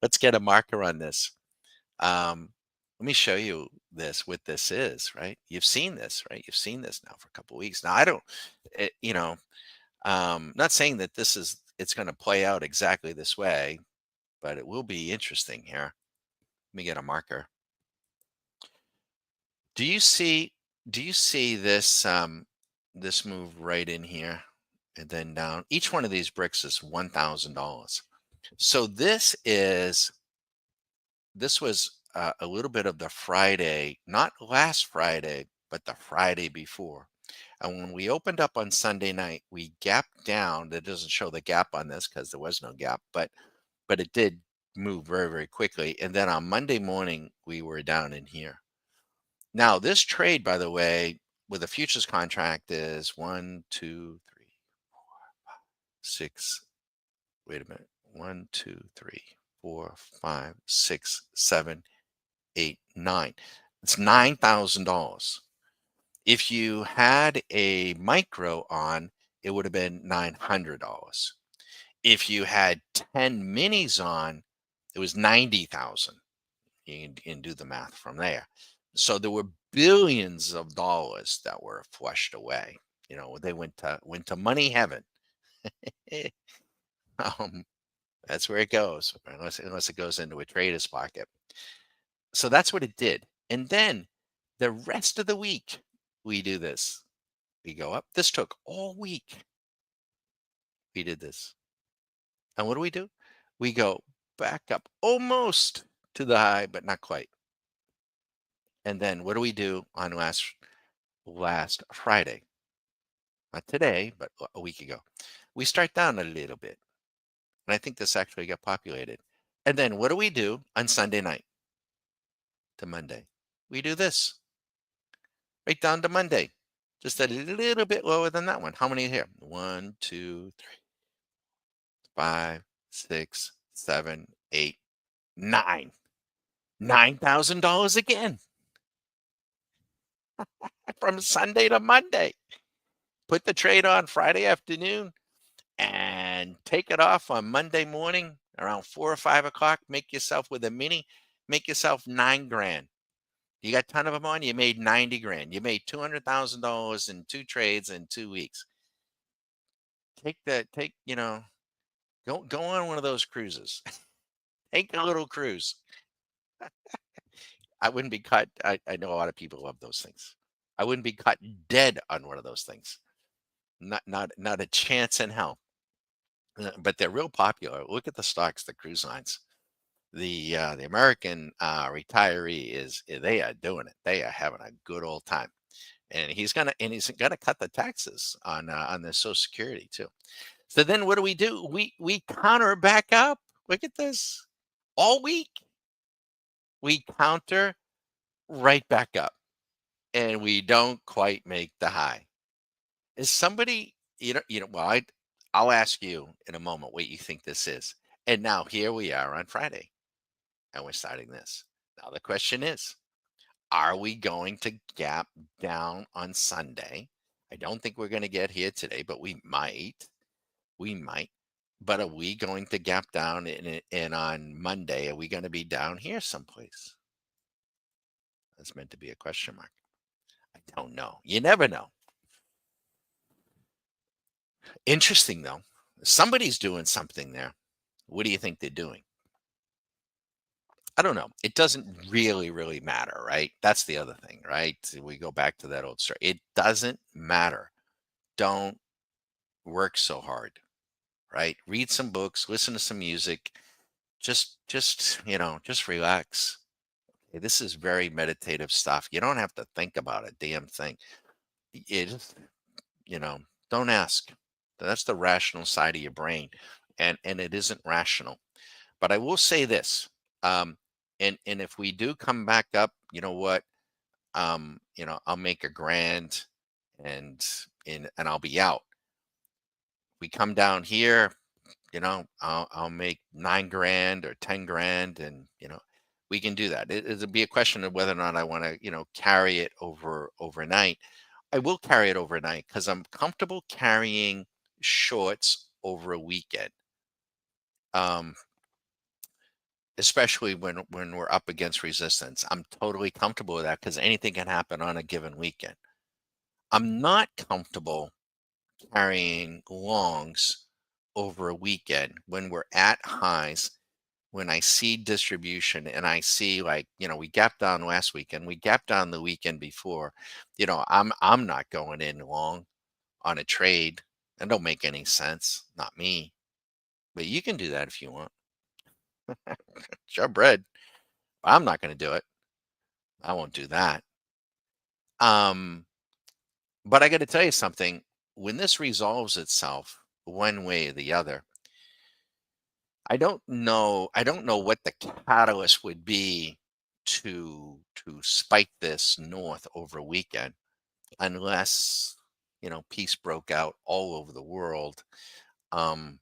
Let's get a marker on this. Let me show you what this is, right? You've seen this, right? You've seen this now for a couple of weeks. Now, I don't, it, you know, not saying that it's going to play out exactly this way, but it will be interesting here. Let me get a marker. Do you see, this move right in here and then down? Each one of these bricks is $1,000. So this was a little bit of the Friday, not last Friday, but the Friday before. And when we opened up on Sunday night, we gapped down. That doesn't show the gap on this because there was no gap, but it did move very, very quickly. And then on Monday morning, we were down in here. Now, this trade, by the way, with a futures contract is 1, 2, 3, 4, 5, 6. Wait a minute. 1, 2, 3, 4, 5, 6, 7, 8, 9. It's $9,000. If you had a micro on, it would have been $900. If you had 10 minis on, it was 90,000. You can do the math from there. So there were billions of dollars that were flushed away. They went to money heaven. um, that's where it goes, unless it goes into a trader's pocket. So that's what it did. And then The rest of the week, we do this. We go up. This took all week. We did this. And what do? We go back up almost to the high, but not quite. And then what do we do on last Friday? Not today, but a week ago. We start down a little bit. And I think this actually got populated. And then what do we do on Sunday night to Monday? We do this right down to Monday, just a little bit lower than that one. How many here? 1, 2, 3, 5, 6, 7, 8, 9. $9,000 again from Sunday to Monday. Put the trade on Friday afternoon and take it off on Monday morning around 4 or 5 o'clock. Make yourself with a mini, make yourself 9 grand. You got a ton of them on, you made 90 grand. You made $200,000 in 2 trades in 2 weeks. Go on one of those cruises. Take a little cruise. I wouldn't be caught. I know a lot of people love those things. I wouldn't be caught dead on one of those things. Not a chance in hell. But they're real popular. Look at the stocks, the cruise lines. The American retiree they are doing it. They are having a good old time, and he's gonna cut the taxes on the Social Security too. So then what do? We counter back up. Look at this. All week we counter right back up, and we don't quite make the high. Is somebody well, I'll ask you in a moment what you think this is. And now here we are on Friday, and we're starting this. Now the question is, are we going to gap down on Sunday? I don't think we're going to get here today, but we might. We might. But are we going to gap down and on Monday, are we going to be down here someplace? That's meant to be a question mark. I don't know. You never know. Interesting though. Somebody's doing something there. What do you think they're doing? I don't know. It doesn't really matter, right? That's the other thing, right? We go back to that old story. It doesn't matter. Don't work so hard, right? Read some books, listen to some music. Just relax. Okay, this is very meditative stuff. You don't have to think about a damn thing. It just, you know, don't ask. That's the rational side of your brain, and it isn't rational. But I will say this, and if we do come back up, you know what? I'll make a grand, and and I'll be out. We come down here, I'll make 9 grand or 10 grand, and we can do that. It'll be a question of whether or not I want to, carry it overnight. I will carry it overnight because I'm comfortable carrying shorts over a weekend. Um, Especially when we're up against resistance. I'm totally comfortable with that because anything can happen on a given weekend. I'm not comfortable carrying longs over a weekend when we're at highs, when I see distribution and I see, like, we gapped down last weekend, we gapped down the weekend before. I'm not going in long on a trade. That don't make any sense. Not me. But you can do that if you want. Sure, bread. I'm not going to do it. I won't do that. Um, but I got to tell you something. When this resolves itself one way or the other, I don't know. I don't know what the catalyst would be to spike this north over a weekend, unless peace broke out all over the world. Um,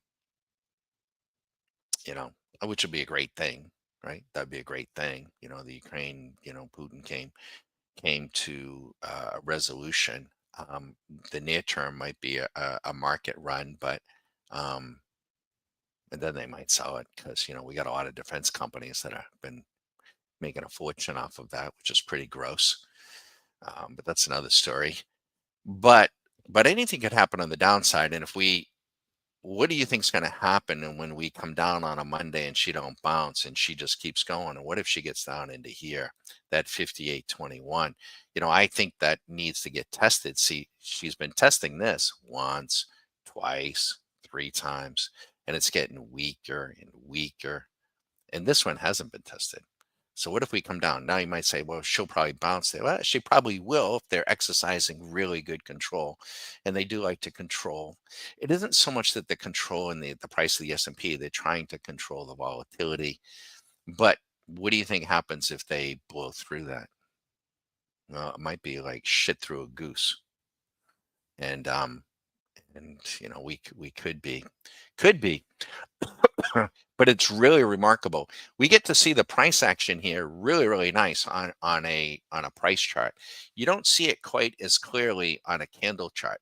you know, which would be a great thing, right? That'd be a great thing. The Ukraine, Putin came to a resolution. The near term might be a market run, but um, and then they might sell it because we got a lot of defense companies that have been making a fortune off of that, which is pretty gross. But that's another story. But anything could happen on the downside, and if we what do you think's going to happen and when we come down on a Monday and she don't bounce and she just keeps going? And what if she gets down into here, that 58.21? I think that needs to get tested. See, she's been testing this once, twice, three times, and it's getting weaker and weaker. And this one hasn't been tested. So what if we come down? Now you might say, well, she'll probably bounce there. Well, she probably will if they're exercising really good control. And they do like to control. It isn't so much that they're controlling the price of the S&P. They're trying to control the volatility. But what do you think happens if they blow through that? Well, it might be like shit through a goose. And we could be but it's really remarkable. We get to see the price action here really, really nice on a price chart. You don't see it quite as clearly on a candle chart.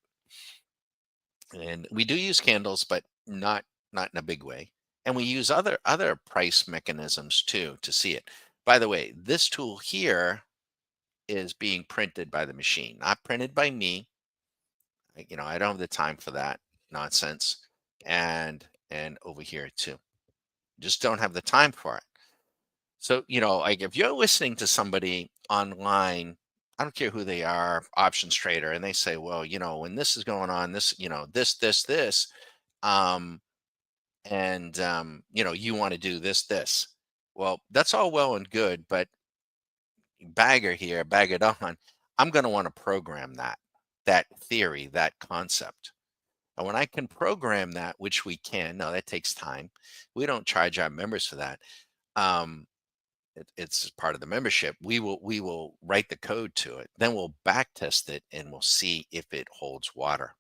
And we do use candles, but not in a big way. And we use other price mechanisms too to see it. By the way, this tool here is being printed by the machine, not printed by me. I don't have the time for that nonsense. And over here too. Just don't have the time for it. So, like if you're listening to somebody online, I don't care who they are, options trader, and they say, well, when this is going on, this, this, um, and you want to do this. Well, that's all well and good, but bagger here, bag it on. I'm going to want to program that theory, that concept. And when I can program that, which we can, now that takes time. We don't charge our members for that. Um, it's part of the membership. We will write the code to it. Then we'll back test it and we'll see if it holds water.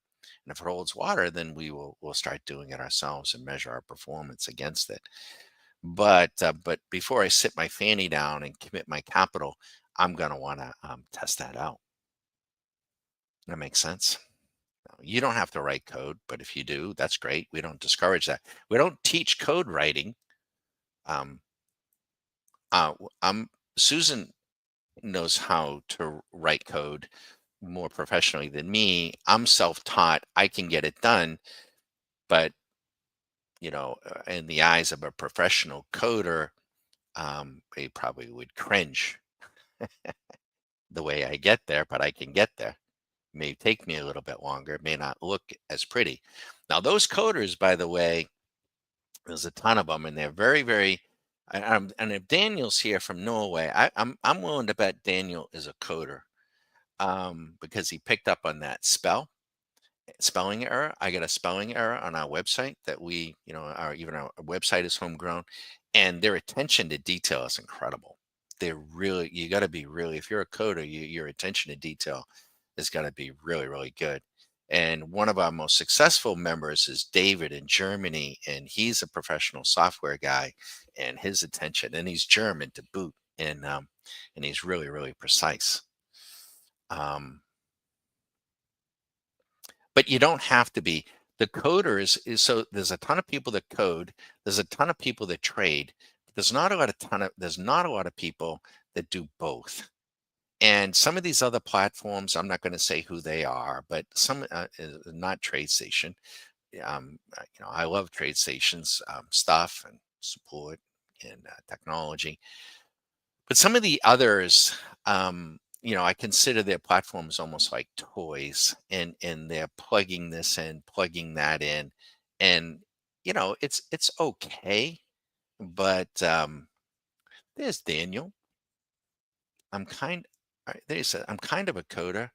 And if it holds water, then we'll start doing it ourselves and measure our performance against it. But before I sit my fanny down and commit my capital, I'm gonna want to test that out. That makes sense. You don't have to write code, but if you do, that's great. We don't discourage that. We don't teach code writing. Um, Susan knows how to write code more professionally than me. I'm self-taught. I can get it done, but in the eyes of a professional coder, they probably would cringe the way I get there, but I can get there. May take me a little bit longer. It may not look as pretty. Now, those coders, by the way, there's a ton of them, and they're very, very. And if Daniel's here from Norway, I'm willing to bet Daniel is a coder, because he picked up on that spelling error. I got a spelling error on our website that our website is homegrown, and their attention to detail is incredible. You got to be really, if you're a coder, your attention to detail has got to be really, really good. And one of our most successful members is David in Germany, and he's a professional software guy, and his attention, and he's German to boot, and he's really, really precise. Um, but you don't have to be. The coders is so there's a ton of people that code, there's a ton of people that trade, but there's not a lot of people that do both. And some of these other platforms, I'm not going to say who they are, but some is not TradeStation. I love TradeStation's stuff and support and technology. But some of the others, I consider their platforms almost like toys, and they're plugging this in, plugging that in, and it's okay. But there's Daniel. All right, there you said, I'm kind of a coder.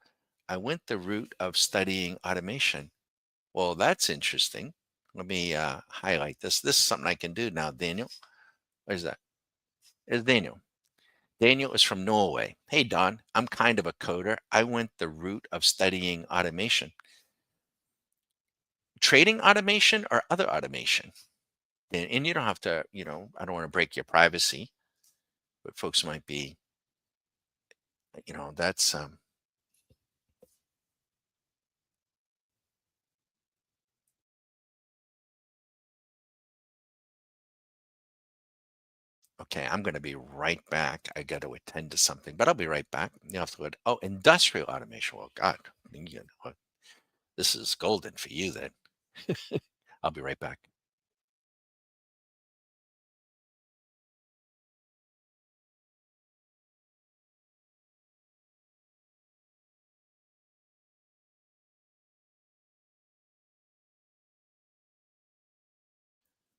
I went the route of studying automation. Well, that's interesting. Let me highlight this. This is something I can do now, Daniel. Where's that? There's Daniel. Daniel is from Norway. Hey, Don, I'm kind of a coder. I went the route of studying automation. Trading automation or other automation? And you don't have to, I don't want to break your privacy, but folks might be, that's okay. I'm going to be right back. I got to attend to something, but I'll be right back. You have to go. Oh, industrial automation. Well, God, this is golden for you then. I'll be right back.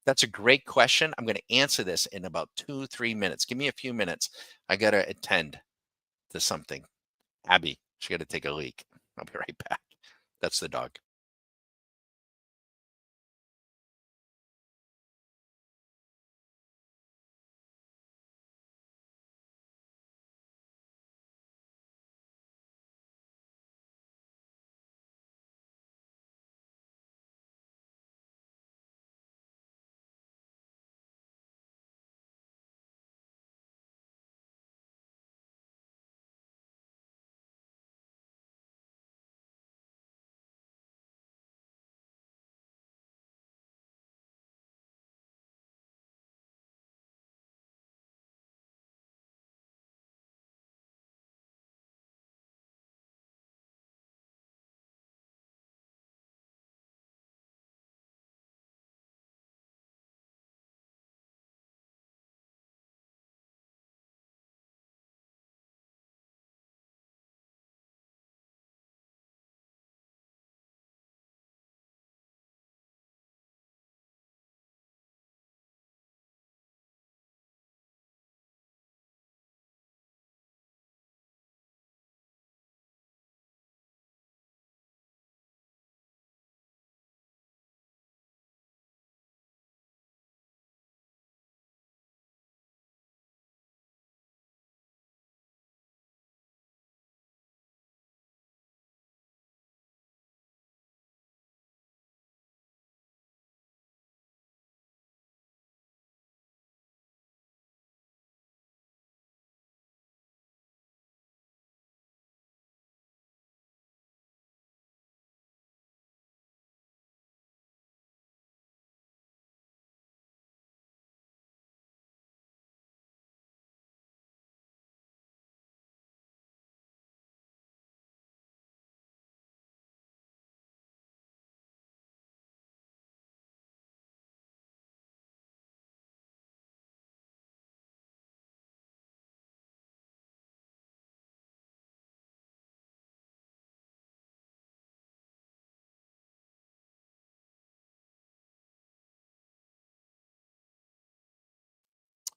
That's a great question. I'm going to answer this in about 2, 3 minutes. Give me a few minutes. I got to attend to something. Abby, she got to take a leak. I'll be right back. That's the dog.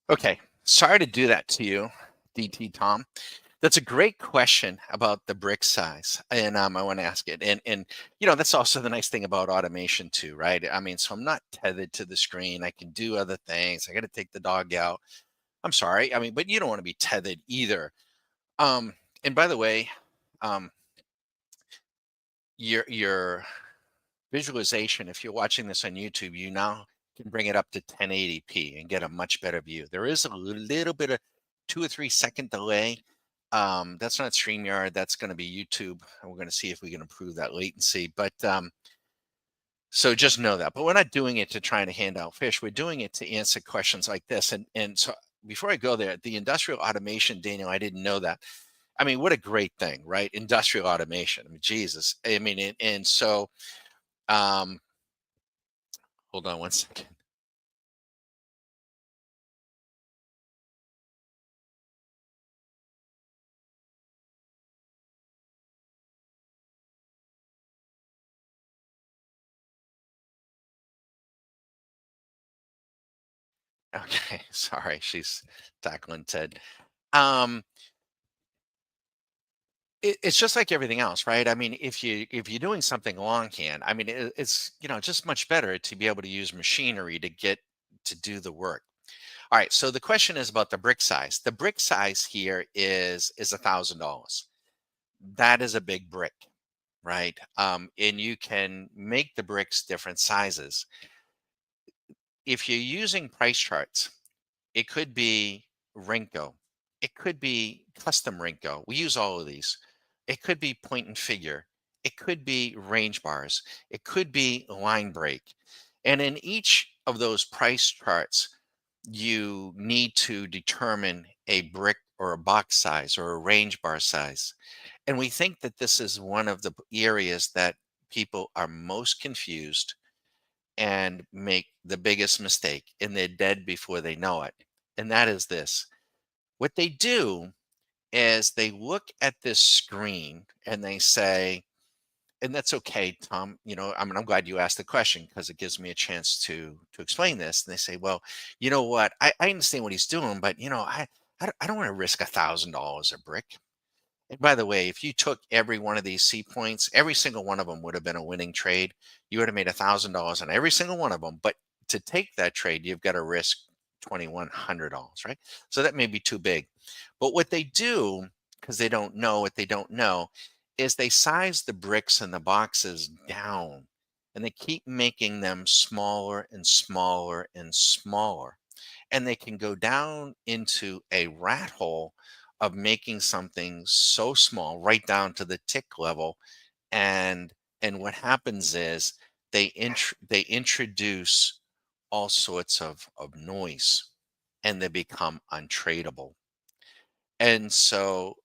Okay. Sorry to do that to you, DT Tom. That's a great question about the brick size, and I want to ask it. And that's also the nice thing about automation too, right? I mean, so I'm not tethered to the screen. I can do other things. I got to take the dog out. I'm sorry. I mean, but you don't want to be tethered either. Um, and by the way, um, your visualization, if you're watching this on YouTube, you now can bring it up to 1080p and get a much better view. There is a little bit of 2 or 3 second delay. That's not StreamYard. That's going to be YouTube. And we're going to see if we can improve that latency. But so just know that. But we're not doing it to try to hand out fish. We're doing it to answer questions like this. And so before I go there, the industrial automation, Daniel, I didn't know that. I mean, what a great thing, right? Industrial automation. I mean, Jesus. I mean, and so um, hold on one second. Okay, sorry, she's tackling Ted. Um, it's just like everything else, right? I mean, if you're doing something longhand, I mean, it's just much better to be able to use machinery to get to do the work. All right, so the question is about the brick size. The brick size here is $1,000. That is a big brick, right? And you can make the bricks different sizes. If you're using price charts, it could be Renko. It could be custom Renko. We use all of these. It could be point and figure. It could be range bars. It could be line break. And in each of those price charts, you need to determine a brick or a box size or a range bar size. And we think that this is one of the areas that people are most confused and make the biggest mistake, and they're dead before they know it. And that is this: what they do is they look at this screen and they say, and that's okay, Tom. I'm glad you asked the question because it gives me a chance to explain this. And they say, well, you know what? I understand what he's doing, but I don't want to risk $1,000 a brick. And by the way, if you took every one of these C points, every single one of them would have been a winning trade. You would have made $1,000 on every single one of them. But to take that trade, you've got to risk $2,100, right? So that may be too big. But what they do, because they don't know what they don't know, is they size the bricks and the boxes down, and they keep making them smaller and smaller and smaller, and they can go down into a rat hole of making something so small right down to the tick level. And what happens is they introduce all sorts of noise, and they become untradeable. And so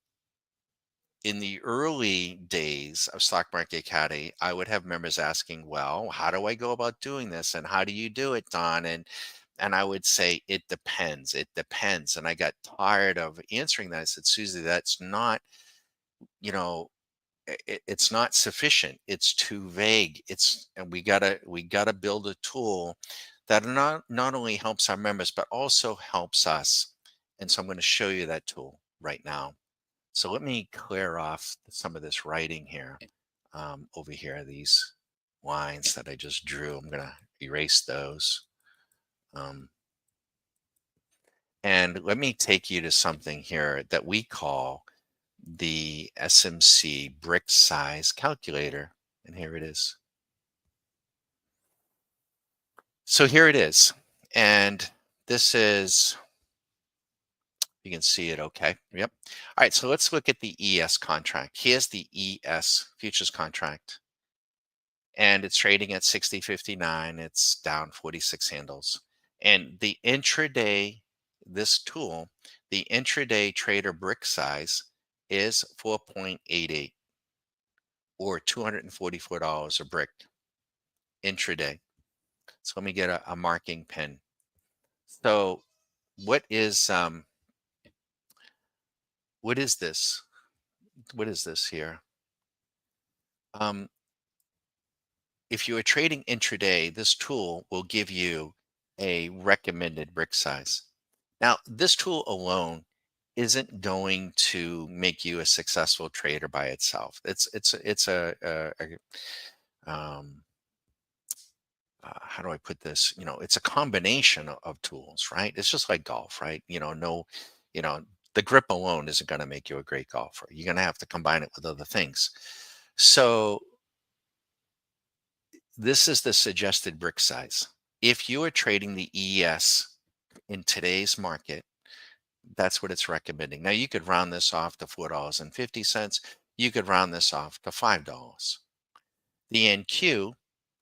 in the early days of Stock Market Caddy, I would have members asking, well, how do I go about doing this? And how do you do it, Don? And I would say, it depends. It depends. And I got tired of answering that. I said, Susie, that's not, you know, it's not sufficient. It's too vague. And we gotta build a tool that not only helps our members, but also helps us. And so I'm going to show you that tool right now. So let me clear off some of this writing here. Over here, these lines that I just drew, I'm going to erase those. Um, and let me take you to something here that we call the SMC brick size calculator. And here it is. So here it is. And this is, you can see it okay. Yep. All right. So let's look at the ES contract. Here's the ES futures contract, and it's trading at 60.59. It's down 46 handles. And the intraday, this tool, the intraday trader brick size is 4.88, or $244 a brick intraday. So let me get a marking pen. So what is what is this? What is this here? Um, if you are trading intraday, this tool will give you a recommended brick size. Now, this tool alone isn't going to make you a successful trader by itself. It's um, how do I put this? It's a combination of tools, right? It's just like golf, right? No, you know, the grip alone isn't going to make you a great golfer. You're going to have to combine it with other things. So this is the suggested brick size. If you are trading the ES in today's market, that's what it's recommending. Now you could round this off to $4.50. You could round this off to $5. The NQ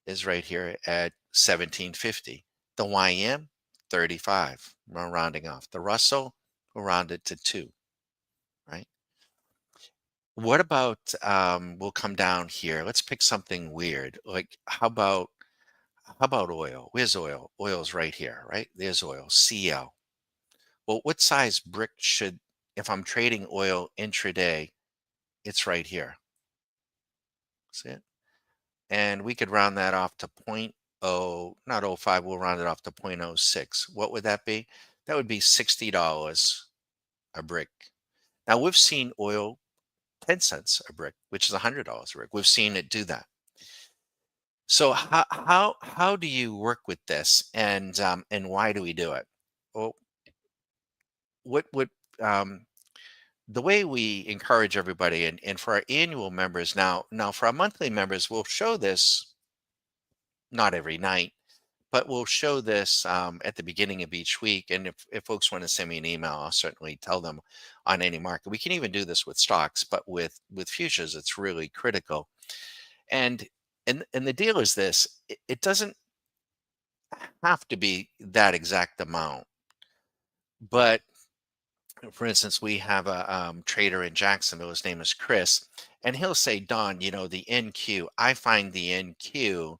is right here at 1750. The YM, 35. We're rounding off. The Russell, we'll round it to 2, right? What about, we'll come down here. Let's pick something weird. Like, how about oil? Where's oil? Oil's right here, right? There's oil, CL. Well, what size brick if I'm trading oil intraday, it's right here. See it? And we could round that off to point oh, not oh 05, we'll round it off to 0.06. What would that be? That would be $60 a brick. Now we've seen oil 10 cents a brick, which is $100 a brick. We've seen it do that. So how do you work with this, and why do we do it? Well, what um, the way we encourage everybody, and for our annual members, now for our monthly members, we'll show this not every night, but we'll show this at the beginning of each week. And if folks want to send me an email, I'll certainly tell them on any market. We can even do this with stocks, but with futures, it's really critical. And and the deal is this: it doesn't have to be that exact amount, but for instance, we have a trader in Jacksonville. His name is Chris, and he'll say, Don, the NQ, I find the NQ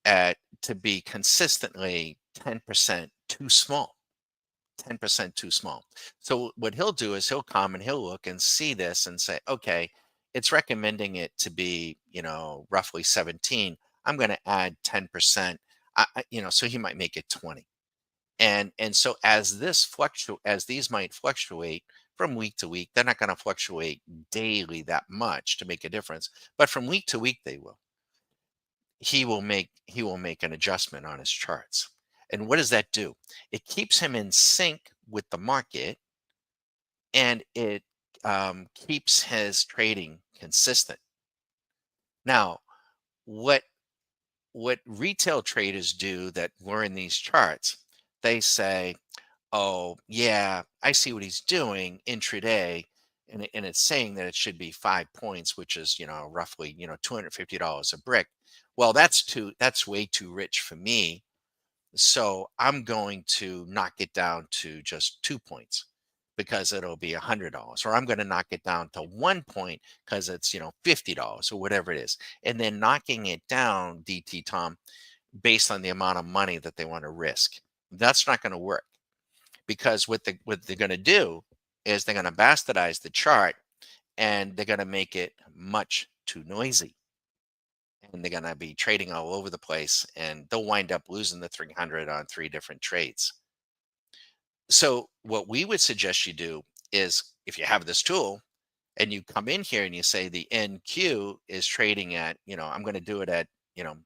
at to be consistently 10% too small. 10% too small. So what he'll do is he'll come and he'll look and see this and say, okay, it's recommending it to be, roughly 17. I'm going to add 10%. So he might make it 20. And so as these might fluctuate from week to week, they're not going to fluctuate daily that much to make a difference, but from week to week they will. He will make an adjustment on his charts. And what does that do? It keeps him in sync with the market, and it keeps his trading consistent. Now, what retail traders do that learn these charts, they say, "Oh, yeah, I see what he's doing intraday." And it's saying that it should be 5 points, which is, roughly, $250 a brick. Well, that's way too rich for me. So I'm going to knock it down to just 2 points because it'll be $100, or I'm going to knock it down to 1 point because it's, $50 or whatever it is. And then knocking it down, DT Tom, based on the amount of money that they want to risk. That's not going to work, because what they're going to do is they're going to bastardize the chart, and they're going to make it much too noisy, and they're going to be trading all over the place, and they'll wind up losing the 300 on three different trades. So what we would suggest you do is, if you have this tool and you come in here and you say the NQ is trading at, I'm going to do it at, you know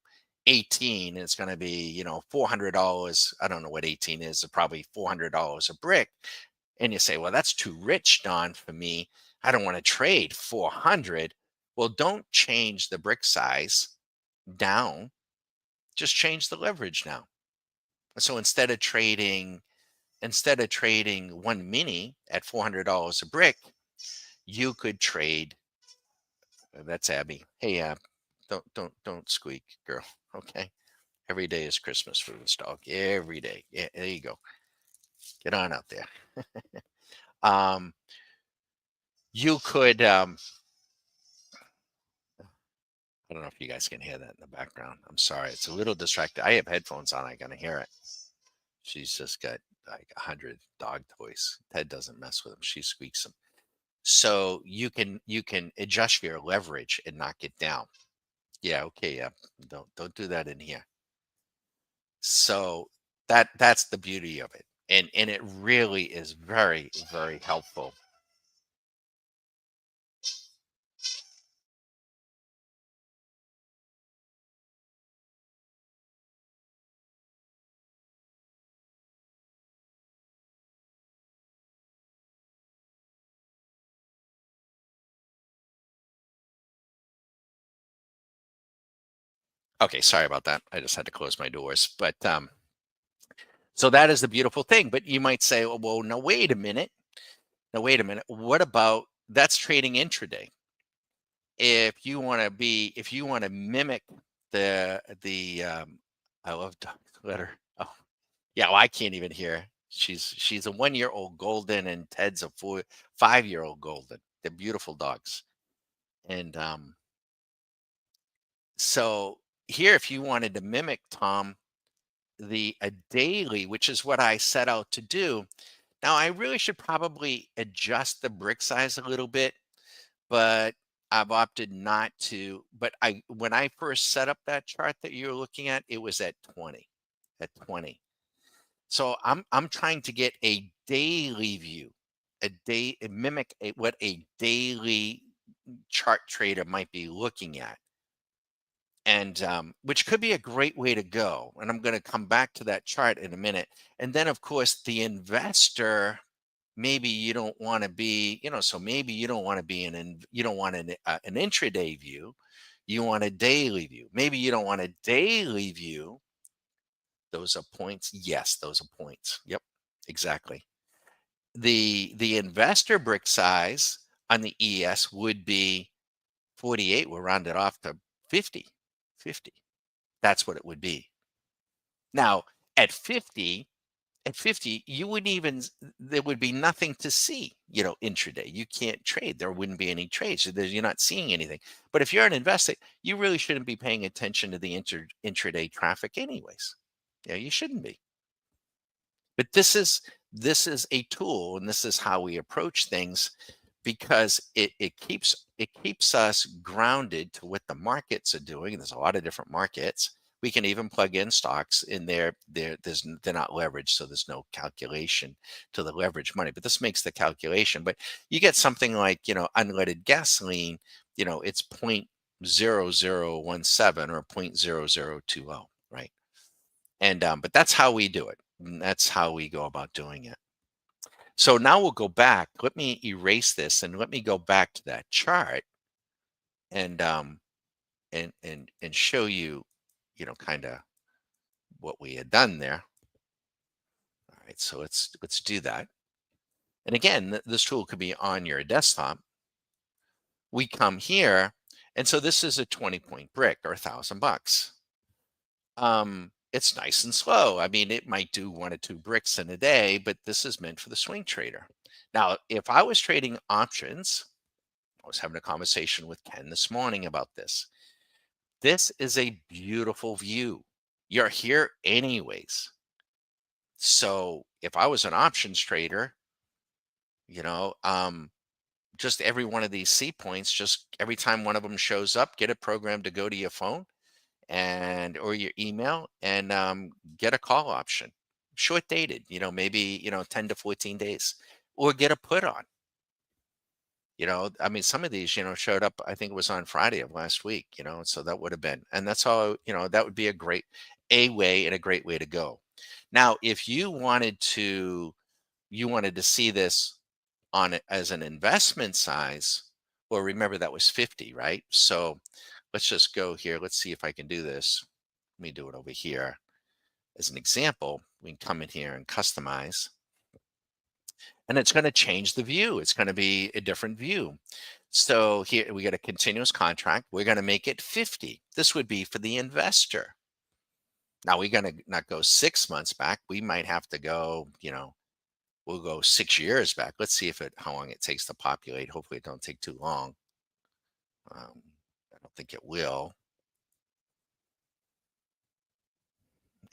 18, and it's going to be, $400. I don't know what 18 is, probably $400 a brick. And you say, well, that's too rich, Don, for me. I don't want to trade 400. Well, don't change the brick size down, just change the leverage now. So instead of trading one mini at $400 a brick, you could trade. That's Abby. Hey, don't squeak, girl. Okay, every day is Christmas for this dog. Every day. Yeah, there you go. Get on out there. um, you could. I don't know if you guys can hear that in the background. I'm sorry, it's a little distracted. I have headphones on. I gonna hear it. She's just got like 100 dog toys. Ted doesn't mess with them. She squeaks them. So you can adjust your leverage and knock it down. Yeah, okay, yeah. Don't do that in here. So that's the beauty of it. And it really is very, very helpful. Okay, sorry about that. I just had to close my doors. But so that is the beautiful thing. But you might say, well, no, wait a minute. No, wait a minute. What about that's trading intraday? If you want to mimic the I love Doug's letter. Oh, yeah, well, I can't even hear. She's a 1-year-old golden, and Ted's a 5-year-old golden. They're beautiful dogs. And so here, if you wanted to mimic Tom, the a daily, which is what I set out to do. Now I really should probably adjust the brick size a little bit, but I've opted not to. But I when I first set up that chart that you're looking at, it was at 20. At 20. So I'm trying to get a daily view, mimic what a daily chart trader might be looking at, and which could be a great way to go. And I'm going to come back to that chart in a minute. And then, of course, the investor, maybe you don't want to be, so maybe you don't want to be you don't want an intraday view. You want a daily view. Maybe you don't want a daily view. Those are points. Yes, those are points. Yep, exactly. The investor brick size on the ES would be 48. We'll round it off to 50. 50. That's what it would be. Now, at 50, At 50, you wouldn't even there would be nothing to see, intraday. You can't trade. There wouldn't be any trades. So you're not seeing anything. But if you're an investor, you really shouldn't be paying attention to the intraday traffic anyways. Yeah, you shouldn't be. But this is a tool, and this is how we approach things because it keeps us grounded to what the markets are doing. There's a lot of different markets. We can even plug in stocks in there. They're not leveraged, so there's no calculation to the leverage money. But this makes the calculation. But you get something like unleaded gasoline. It's 0.0017 or 0.0020, right? And but that's how we do it. And that's how we go about doing it. So now we'll go back. Let me erase this and let me go back to that chart and and show you, kind of what we had done there. All right, so let's do that. And again, this tool could be on your desktop. We come here, and so this is a 20-point brick or $1,000. It's nice and slow. I mean, it might do 1 or 2 bricks in a day, but this is meant for the swing trader. Now, if I was trading options, I was having a conversation with Ken this morning about this. This is a beautiful view. You're here anyways. So if I was an options trader, you know, just every one of these C points, just every time one of them shows up, get it programmed to go to your phone and or your email and get a call option. Short dated, maybe 10 to 14 days, or get a put on. I mean, some of these, showed up, I think it was on Friday of last week, so that would have been, and that's all, that would be a way and a great way to go. Now, if you wanted to see this on it as an investment size, well, remember that was 50, right? So let's just go here. Let's see if I can do this. Let me do it over here. As an example, we can come in here and customize, and it's going to change the view. It's going to be a different view. So here we get a continuous contract. We're going to make it 50. This would be for the investor. Now we're going to not go 6 months back. We might have to go, we'll go 6 years back. Let's see how long it takes to populate. Hopefully it don't take too long. I don't think it will.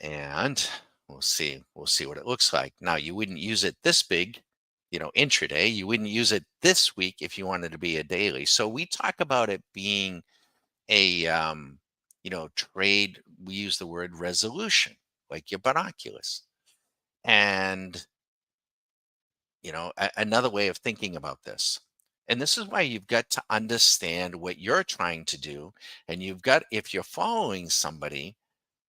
And we'll see what it looks like. Now you wouldn't use it this big, intraday. You wouldn't use it this week if you wanted to be a daily. So we talk about it being a trade. We use the word resolution, like your binoculars. And another way of thinking about this, and this is why you've got to understand what you're trying to do. And if you're following somebody,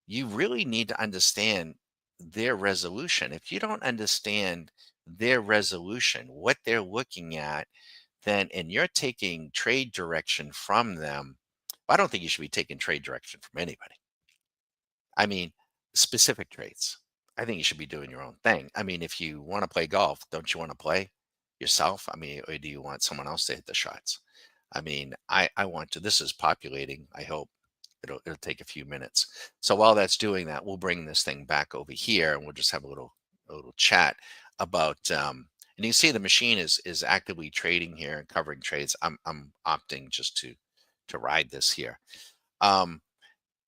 you really need to understand their resolution. If you don't understand their resolution, what they're looking at, then and you're taking trade direction from them, I don't think you should be taking trade direction from anybody. I mean, specific trades. I think you should be doing your own thing. I mean, if you want to play golf, don't you want to play yourself? I mean, or do you want someone else to hit the shots? I mean, I want to. This is populating. I hope it'll take a few minutes. So while that's doing that, we'll bring this thing back over here, and we'll just have a little chat about. And you see the machine is actively trading here and covering trades. I'm opting just to ride this here. Um,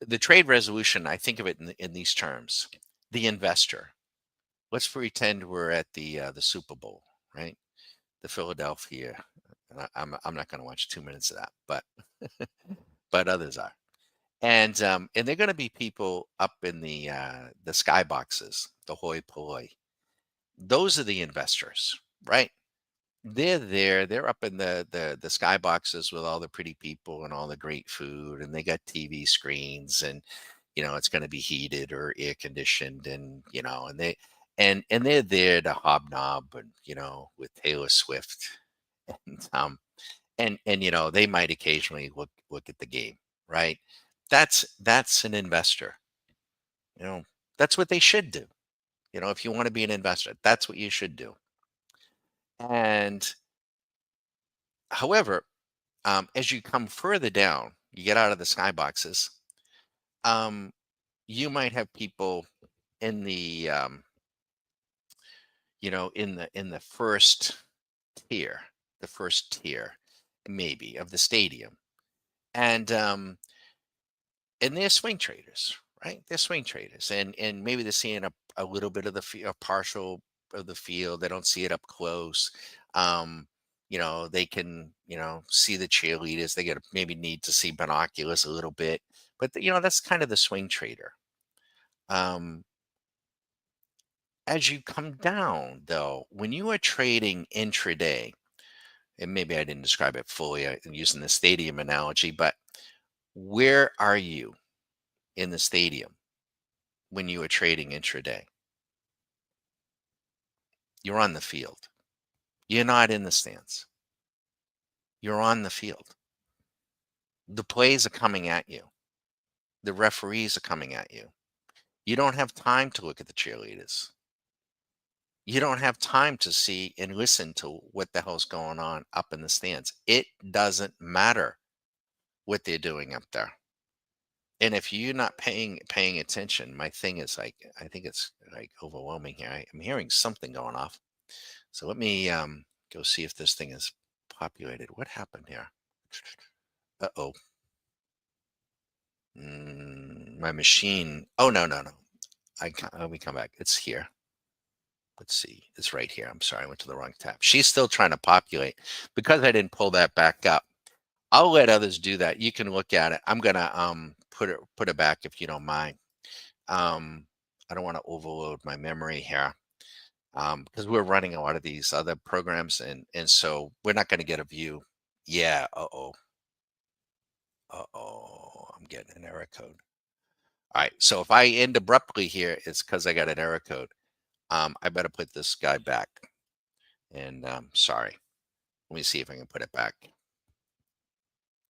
the trade resolution, I think of it in these terms. The investor. Let's pretend we're at the Super Bowl, right? The Philadelphia. And I'm not going to watch 2 minutes of that, but but others are. And they're going to be people up in the sky boxes, the hoi polloi. Those are the investors, right? They're there. They're up in the sky boxes with all the pretty people and all the great food, and they got TV screens, and it's going to be heated or air conditioned, and they're there to hobnob and with Taylor Swift, and they might occasionally look at the game, right? That's an investor. You know, that's what they should do. If you want to be an investor, that's what you should do. And however, as you come further down, you get out of the skyboxes, um, you might have people in in the tier, the first tier, maybe of the stadium, and they're swing traders, right? They're swing traders, and maybe they're seeing a little bit of a partial of the field. They don't see it up close. Um, they can see the cheerleaders. They get maybe need to see binoculars a little bit, but that's kind of the swing trader. Um, as you come down, though, when you are trading intraday, and maybe I didn't describe it fully using the stadium analogy, but where are you in the stadium when you are trading intraday? You're on the field. You're not in the stands. You're on the field. The plays are coming at you. The referees are coming at you. You don't have time to look at the cheerleaders. You don't have time to see and listen to what the hell's going on up in the stands. It doesn't matter what they're doing up there. And if you're not paying attention, my thing is like, I think it's like overwhelming here. I'm hearing something going off. So let me go see if this thing is populated. What happened here? Uh-oh. My machine. Oh, no, no, no. Let me come back. It's here. Let's see. It's right here. I'm sorry. I went to the wrong tab. She's still trying to populate because I didn't pull that back up. I'll let others do that. You can look at it. I'm gonna put it back if you don't mind. I don't want to overload my memory here because we're running a lot of these other programs, and so we're not going to get a view. Yeah. Uh-oh. Uh-oh. I'm getting an error code. All right. So if I end abruptly here, it's because I got an error code. I better put this guy back. And sorry. Let me see if I can put it back.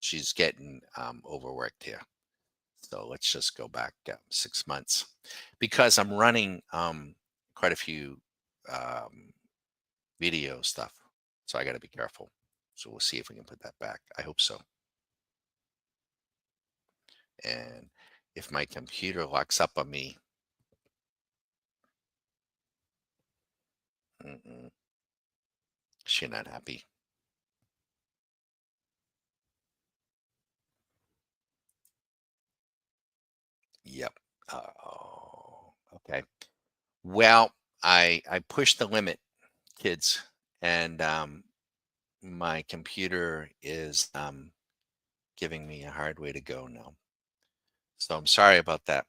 She's getting overworked here. So let's just go back 6 months because I'm running quite a few video stuff. So I got to be careful. So we'll see if we can put that back. I hope so. And if my computer locks up on me, she's not happy. Yep. Oh, okay. Well, I pushed the limit, kids, and my computer is giving me a hard way to go now. So I'm sorry about that.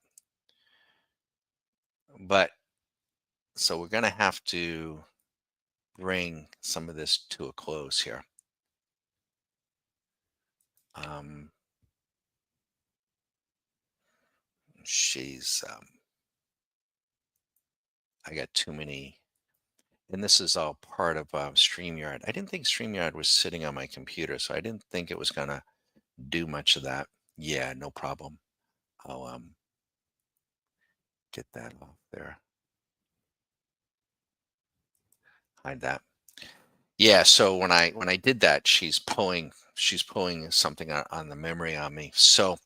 But so we're gonna have to bring some of this to a close here. Um, she's I got too many, and this is all part of StreamYard. I didn't think StreamYard was sitting on my computer, so I didn't think it was gonna do much of that. Yeah, no problem. I'll get that off there. Hide that. Yeah, so when I did that, she's pulling something on the memory on me. So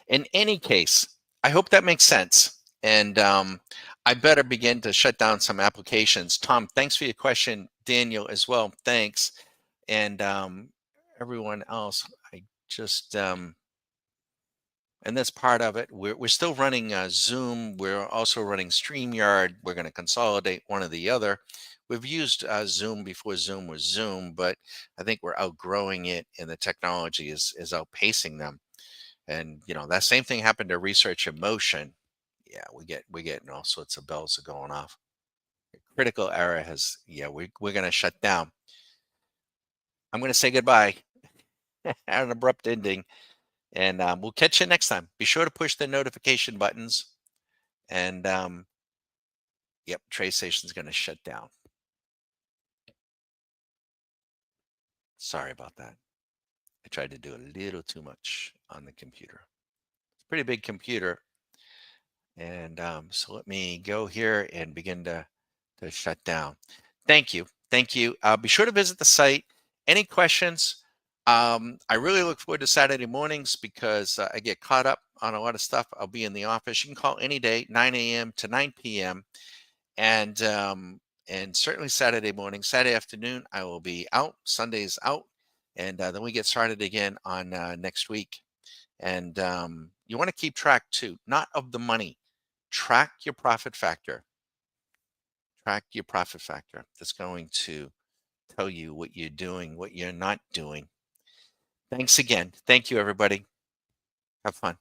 in any case, I hope that makes sense. And I better begin to shut down some applications. Tom, thanks for your question. Daniel as well, thanks. And everyone else, I just and that's part of it. We're still running Zoom. We're also running StreamYard. We're going to consolidate one or the other. We've used Zoom before Zoom was Zoom, but I think we're outgrowing it, and the technology is outpacing them. And that same thing happened to Research in Motion. Yeah, we're getting all sorts of bells are going off. Critical error has we're going to shut down. I'm going to say goodbye. An abrupt ending. And we'll catch you next time. Be sure to push the notification buttons. And yep, TradeStation's going to shut down. Sorry about that. I tried to do a little too much on the computer. It's a pretty big computer. And so let me go here and begin to shut down. Thank you. Thank you. Be sure to visit the site. Any questions? I really look forward to Saturday mornings because I get caught up on a lot of stuff. I'll be in the office. You can call any day, 9 a.m. to 9 p.m. And and certainly Saturday morning. Saturday afternoon, I will be out. Sunday's out. And then we get started again on next week. And you want to keep track too, not of the money. Track your profit factor. Track your profit factor. That's going to tell you what you're doing, what you're not doing. Thanks again. Thank you, everybody. Have fun.